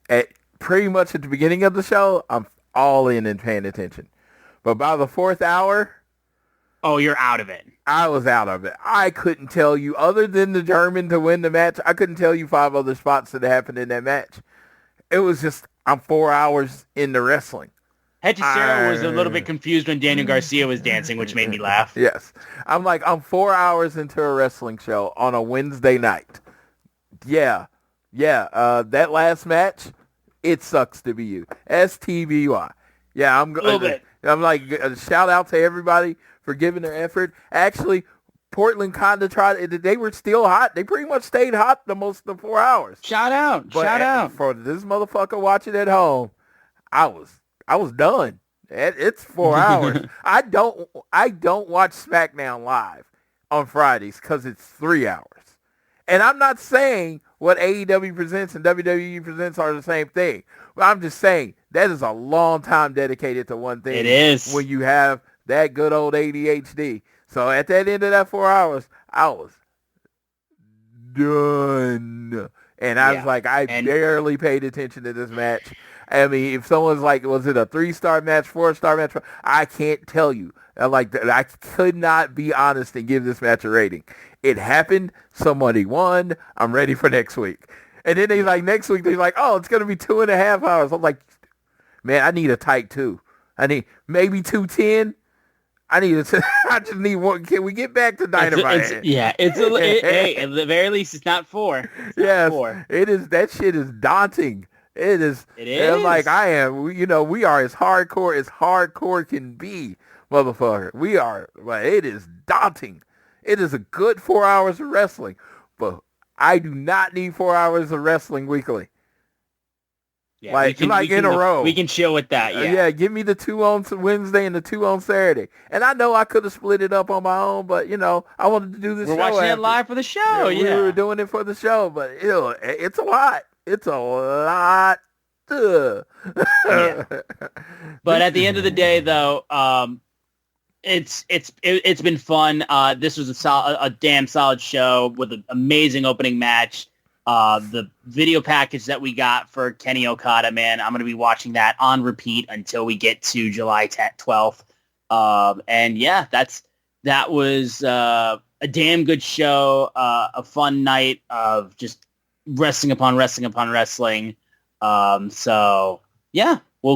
at pretty much at the beginning of the show. I'm all in and paying attention. But by the 4th hour... Oh, you're out of it. I was out of it. I couldn't tell you, other than the German to win the match, I couldn't tell you 5 other spots that happened in that match. It was just, I'm 4 hours into wrestling. Hechicero was a little bit confused when Daniel Garcia was dancing, which made me laugh. Yes. I'm 4 hours into a wrestling show on a Wednesday night. Yeah. That last match, it sucks to be you. STBY. Yeah, I'm a little bit. I'm shout out to everybody for giving their effort. Actually, Portland kind of tried. They were still hot. They pretty much stayed hot the most of the 4 hours. Shout out. For this motherfucker watching at home, I was done. It's 4 hours. I don't watch SmackDown live on Fridays because it's 3 hours. And I'm not saying what AEW presents and WWE presents are the same thing. But I'm just saying that is a long time dedicated to one thing. It is. When you have that good old ADHD. So at that end of that 4 hours, I was done. And I was I barely paid attention to this match. I mean, if someone's was it a 3-star match, 4-star match? I can't tell you. I could not be honest and give this match a rating. It happened. Somebody won. I'm ready for next week. And then next week, they're oh, it's going to be 2.5 hours. I'm like, man, I need a tight 2. I need maybe 2:10. I just need one. Can we get back to Dynamite? Hey, at the very least, it's not 4. Yes, 4. It is. That shit is daunting. It is. I am. We are as hardcore can be, motherfucker. We are. It is daunting. It is a good 4 hours of wrestling, but I do not need 4 hours of wrestling weekly. Yeah, in a row. We can chill with that. Yeah. Give me the 2 on Wednesday and the 2 on Saturday. And I know I could have split it up on my own, but I wanted to do this. We're watching it live for the show. We were doing it for the show, but it's a lot. It's a lot. Yeah. But at the end of the day, though, it's been fun. This was a damn solid show with an amazing opening match. The video package that we got for Kenny Okada, man, I'm going to be watching that on repeat until we get to July 12th. That was a damn good show, a fun night of just wrestling upon wrestling upon wrestling. We'll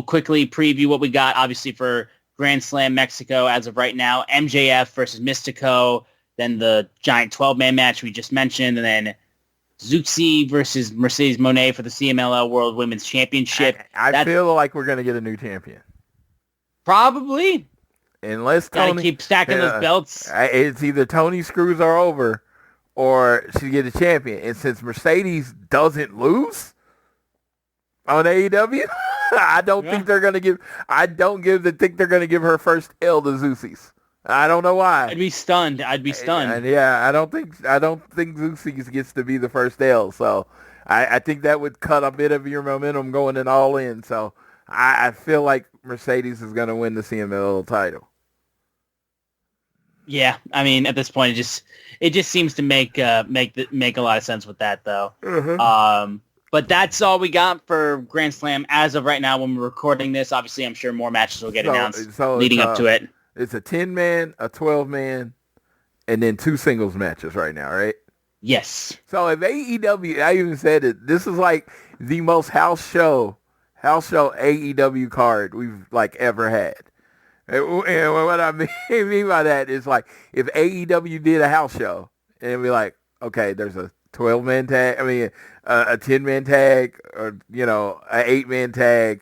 quickly preview what we got, obviously, for Grand Slam Mexico as of right now. MJF versus Mystico, then the giant 12-man match we just mentioned, and then Zuxi versus Mercedes Moné for the CMLL World Women's Championship. I feel like we're going to get a new champion. Probably. Unless Tony... Gotta keep stacking those belts. It's either Tony screws her over or she get a champion. And since Mercedes doesn't lose on AEW, I don't think they're going to give... think they're going to give her first L to Zuxis. I don't know why. I'd be stunned. And I don't think Zuxi gets to be the first L. So I think that would cut a bit of your momentum going in All In. So I feel like Mercedes is going to win the CMLL title. Yeah, I mean, at this point, it just seems to make a lot of sense with that, though. But that's all we got for Grand Slam as of right now when we're recording this. Obviously, I'm sure more matches will get announced leading up to it. It's a 10-man, a 12-man, and then 2 singles matches right now, right? Yes. So if AEW, I even said it, this is like the most house show AEW card we've like ever had. And what I mean by that is like if AEW did a house show and be like, okay, there's a 12-man tag, a 10-man tag, or an 8-man tag,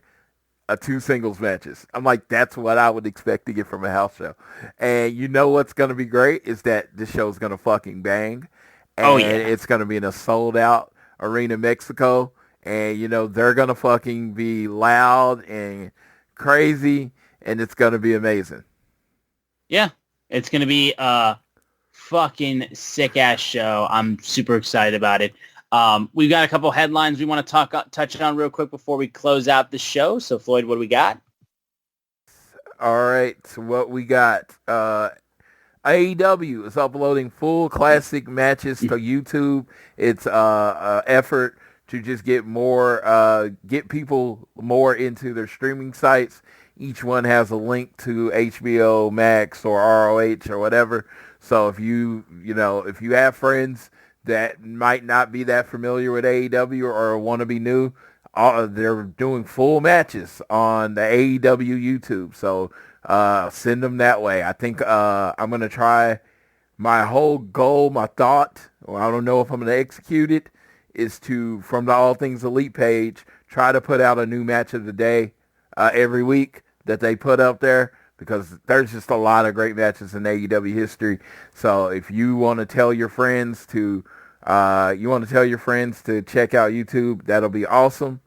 2 singles matches. I'm like, that's what I would expect to get from a house show. And you know what's going to be great is that this show's going to fucking bang. And it's going to be in a sold-out arena in Mexico. And, they're going to fucking be loud and crazy, and it's going to be amazing. Yeah, it's going to be a fucking sick-ass show. I'm super excited about it. We've got a couple headlines we want to touch on real quick before we close out the show. So, Floyd, what do we got? All right, so what we got? AEW is uploading full classic matches to YouTube. It's effort to just get people more into their streaming sites. Each one has a link to HBO Max or ROH or whatever. So if you have friends that might not be that familiar with AEW or want to be new, they're doing full matches on the AEW YouTube. So send them that way. I think I'm going to try my whole goal, my thought, or I don't know if I'm going to execute it, is to, from the All Things Elite page, try to put out a new match of the day every week that they put up there, because there's just a lot of great matches in AEW history. So if you want to tell your friends to check out YouTube, that'll be awesome.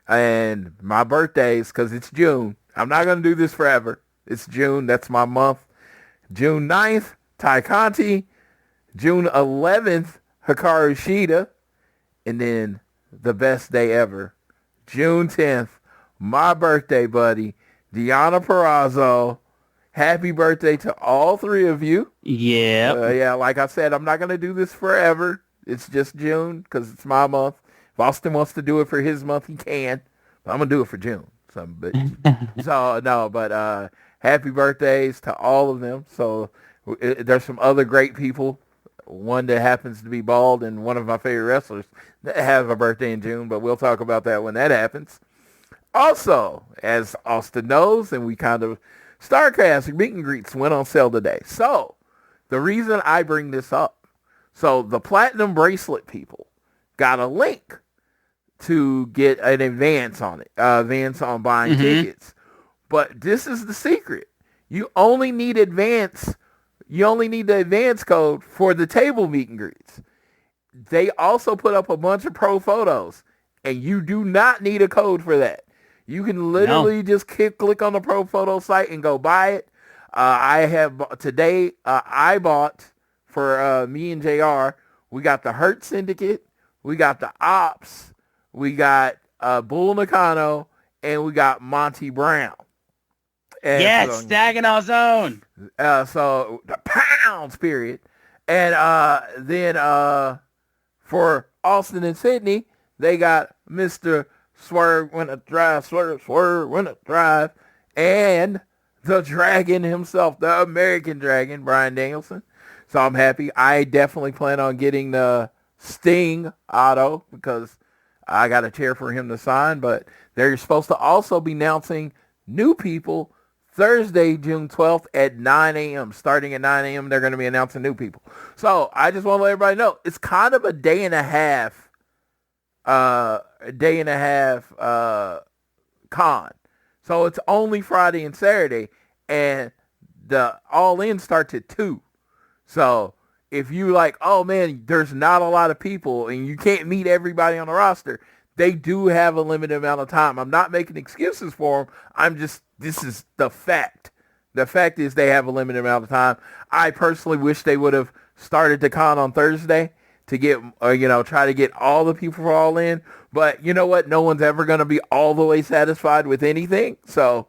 And my birthdays, because it's June. I'm not going to do this forever. It's June. That's my month. June 9th, Tai Conti. June 11th, Hikaru Shida. And then the best day ever, June 10th, my birthday buddy, Deonna Purrazzo. Happy birthday to all 3 of you. Yeah. Like I said, I'm not going to do this forever. It's just June because it's my month. If Austin wants to do it for his month, he can. But I'm going to do it for June. Happy birthdays to all of them. So there's some other great people. One that happens to be bald and one of my favorite wrestlers that have a birthday in June, but we'll talk about that when that happens. Also, as Austin knows, and we kind of, Starrcast meet and greets went on sale today. So the reason I bring this up, so the Platinum Bracelet people got a link to get an advance on it, advance on buying tickets. But this is the secret. You only need the advance code for the table meet and greets. They also put up a bunch of pro photos, and you do not need a code for that. You can literally just click on the pro photo site and go buy it. I bought for me and JR, we got the Hurt Syndicate, we got the Ops, we got Bull Nakano, and we got Monty Brown. And Saginaw Zone. So the pounds, period. And then for Austin and Sydney, they got Mr. Swerve when it drive, swerve when it drive, and the Dragon himself, the American Dragon, Bryan Danielson. So I'm happy. I definitely plan on getting the Sting auto because I got a chair for him to sign. But they're supposed to also be announcing new people Thursday, June 12th at 9 a.m. Starting at 9 a.m., they're going to be announcing new people. So I just want to let everybody know, it's kind of a day and a half con. So it's only Friday and Saturday, and the All In starts at 2. So if you like, oh man, there's not a lot of people and you can't meet everybody on the roster, they do have a limited amount of time. I'm not making excuses for them. This is the fact. The fact is they have a limited amount of time. I personally wish they would have started the con on Thursday to get, try to get all the people for All In. But you know what? No one's ever going to be all the way satisfied with anything. So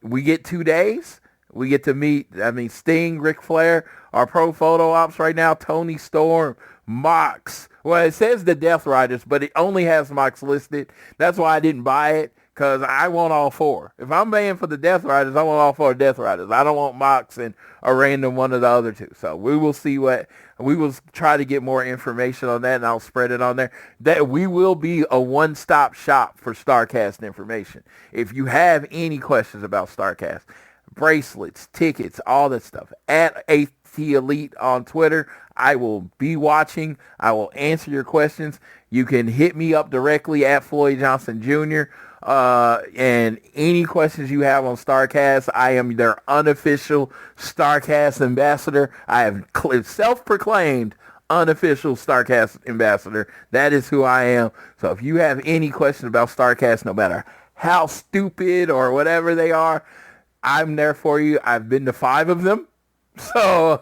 we get 2 days. We get to meet, Sting, Ric Flair, our pro photo ops right now, Tony Storm, Mox. Well, it says the Death Riders, but it only has Mox listed. That's why I didn't buy it, because I want all four. If I'm paying for the Death Riders, I want all four Death Riders. I don't want Mox and a random one of the other two. So we will see we will try to get more information on that, and I'll spread it on there. That we will be a one-stop shop for Starrcast information. If you have any questions about Starrcast, bracelets, tickets, all that stuff, at AT Elite on Twitter, I will be watching. I will answer your questions. You can hit me up directly at Floyd Johnson Jr. And any questions you have on Starrcast, I am their unofficial Starrcast ambassador. I have self-proclaimed unofficial Starrcast ambassador. That is who I am. So if you have any questions about Starrcast, no matter how stupid or whatever they are, I'm there for you. I've been to 5 of them. So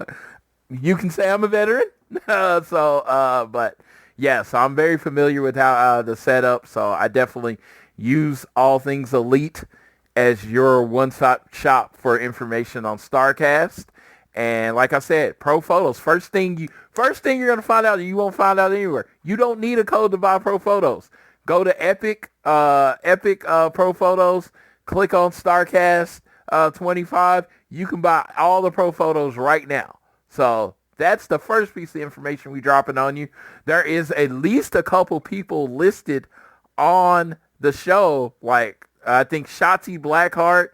you can say I'm a veteran. But yeah, so I'm very familiar with how the setup. So I definitely use All Things Elite as your one-stop shop for information on Starrcast. And like I said, pro photos. First thing you're gonna find out, you won't find out anywhere. You don't need a code to buy pro photos. Go to Epic Pro Photos. Click on Starrcast 25. You can buy all the pro photos right now. So that's the first piece of information we dropping on you. There is at least a couple people listed on the show, like I think Shotzi Blackheart,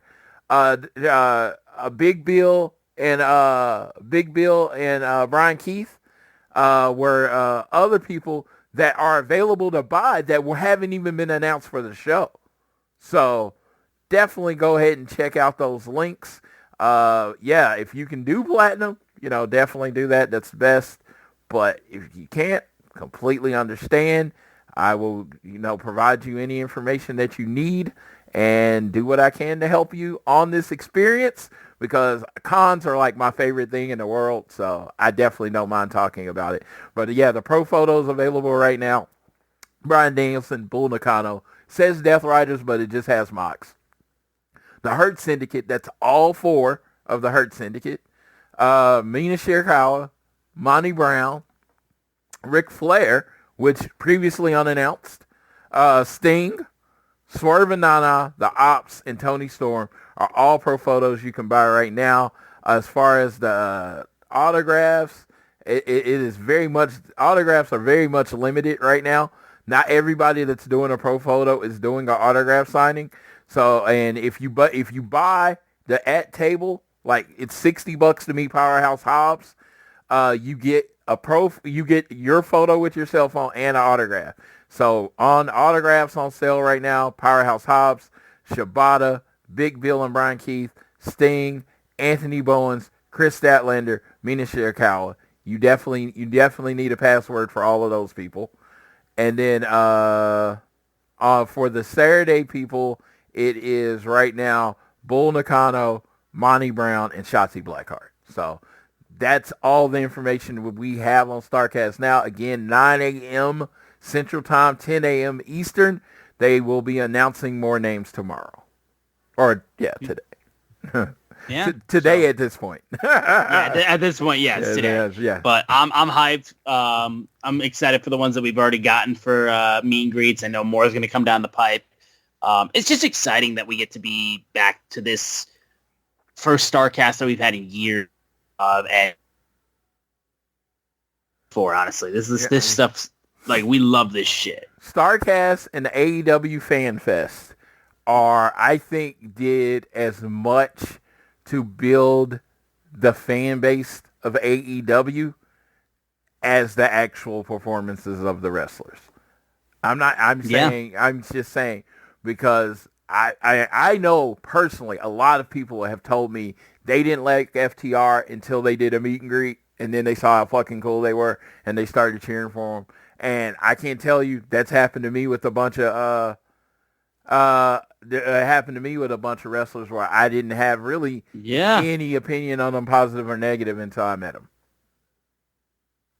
Big Bill and Brian Keith were other people that are available to buy that haven't even been announced for the show. So definitely go ahead and check out those links. If you can do platinum, definitely do that. That's the best. But if you can't, completely understand. I will, provide you any information that you need and do what I can to help you on this experience, because cons are like my favorite thing in the world. So I definitely don't mind talking about it. But yeah, the pro photos available right now. Bryan Danielson, Bull Nakano, says Death Riders, but it just has Mox. The Hurt Syndicate, that's all 4 of the Hurt Syndicate. Mina Shirakawa, Monty Brown, Ric Flair, which previously unannounced, Sting, Swerve and Nana, the Ops, and Tony Storm are all pro photos you can buy right now. As far as the autographs, it is very much, autographs are very much limited right now. Not everybody that's doing a pro photo is doing an autograph signing. So, and if you buy the at table, like it's $60 to meet Powerhouse Hobbs, you get your photo with your cell phone and an autograph. So on autographs on sale right now, Powerhouse Hobbs, Shibata, Big Bill and Brian Keith, Sting, Anthony Bowens, Chris Statlander, Mina Shirakawa. You definitely need a password for all of those people. And then for the Saturday people, it is right now Bull Nakano, Monty Brown, and Shotzi Blackheart. So that's all the information we have on Starrcast now. Again, 9 a.m. Central Time, 10 a.m. Eastern. They will be announcing more names tomorrow. Or, today. Yeah. Today at this point. At this point, yes, today. Yeah. But I'm hyped. I'm excited for the ones that we've already gotten for meet and greets. I know more is going to come down the pipe. It's just exciting that we get to be back to this first Starrcast that we've had in years. And honestly, this stuff's like, we love this shit. Starrcast and the AEW Fan Fest I think, did as much to build the fan base of AEW as the actual performances of the wrestlers. I'm just saying, because I know personally a lot of people have told me they didn't like FTR until they did a meet and greet, and then they saw how fucking cool they were, and they started cheering for them. And I can't tell you, that's happened to me with a bunch of wrestlers where I didn't have really any opinion on them, positive or negative, until I met them.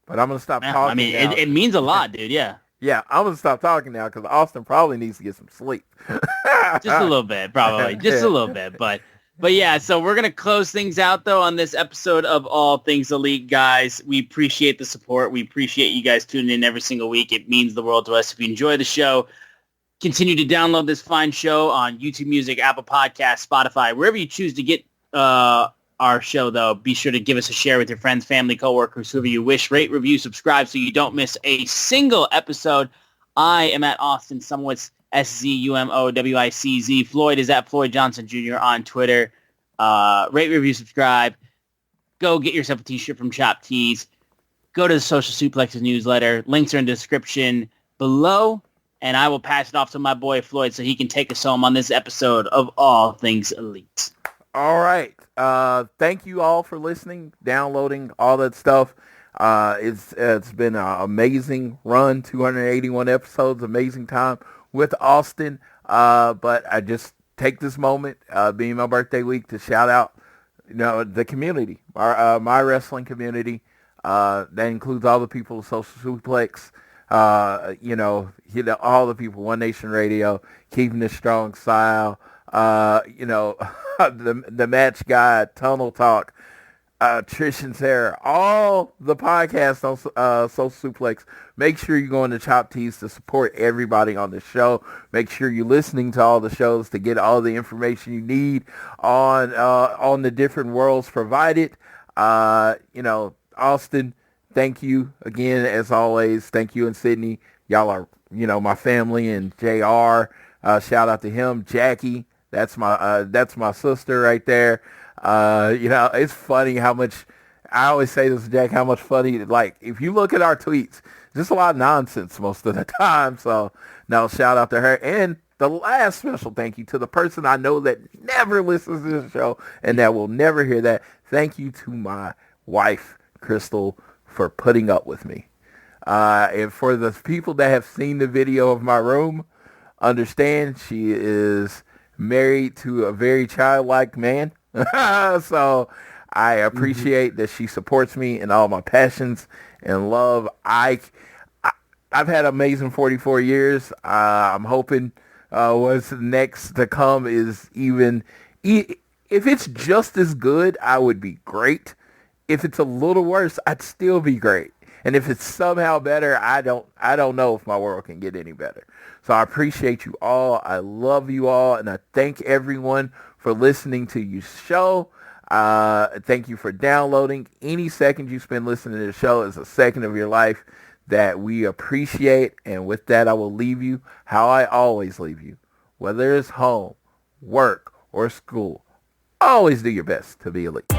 But I'm gonna stop talking. I mean, it means a lot, dude. Yeah. Yeah, I'm going to stop talking now because Austin probably needs to get some sleep. Just a little bit, probably. Just a little bit. But But yeah, so we're going to close things out, though, on this episode of All Things Elite, guys. We appreciate the support. We appreciate you guys tuning in every single week. It means the world to us. If you enjoy the show, continue to download this fine show on YouTube Music, Apple Podcasts, Spotify, wherever you choose to get our show, though. Be sure to give us a share with your friends, family, coworkers, whoever you wish. Rate, review, subscribe so you don't miss a single episode. I am at Austin Sumowicz, SZUMOWICZ. Floyd is at Floyd Johnson Jr. on Twitter. Rate, review, subscribe. Go get yourself a t-shirt from Shop Tees. Go to the Social Suplexes newsletter. Links are in the description below. And I will pass it off to my boy Floyd so he can take us home on this episode of All Things Elite. All right. Thank you all for listening, downloading, all that stuff. It's been an amazing run, 281 episodes, amazing time with Austin. But I just take this moment, being my birthday week, to shout out, the community, my wrestling community. That includes all the people of Social Suplex, all the people, One Nation Radio, Keeping It Strong Style, the Match Guy, Tunnel Talk, Trish and Sarah, all the podcasts on Social Suplex. Make sure you go into Chop Tees to support everybody on the show. Make sure you're listening to all the shows to get all the information you need on the different worlds provided. Austin, thank you again, as always. Thank you and Sydney. Y'all are, my family, and JR. Shout out to him. Jackie, that's my sister right there. It's funny how much, I always say this, Jack, how much funny, like, if you look at our tweets, just a lot of nonsense most of the time. So, no, shout out to her. And the last special thank you to the person I know that never listens to this show and that will never hear that. Thank you to my wife, Crystal, for putting up with me. And for the people that have seen the video of my room, understand she is married to a very childlike man. So I appreciate that she supports me in all my passions and love. I've had an amazing 44 years. I'm hoping what's next to come is even, if it's just as good, I would be great. If it's a little worse, I'd still be great. And if it's somehow better, I don't know if my world can get any better. So I appreciate you all. I love you all. And I thank everyone for listening to your show. Thank you for downloading. Any second you spend listening to the show is a second of your life that we appreciate. And with that, I will leave you how I always leave you. Whether it's home, work, or school, always do your best to be elite.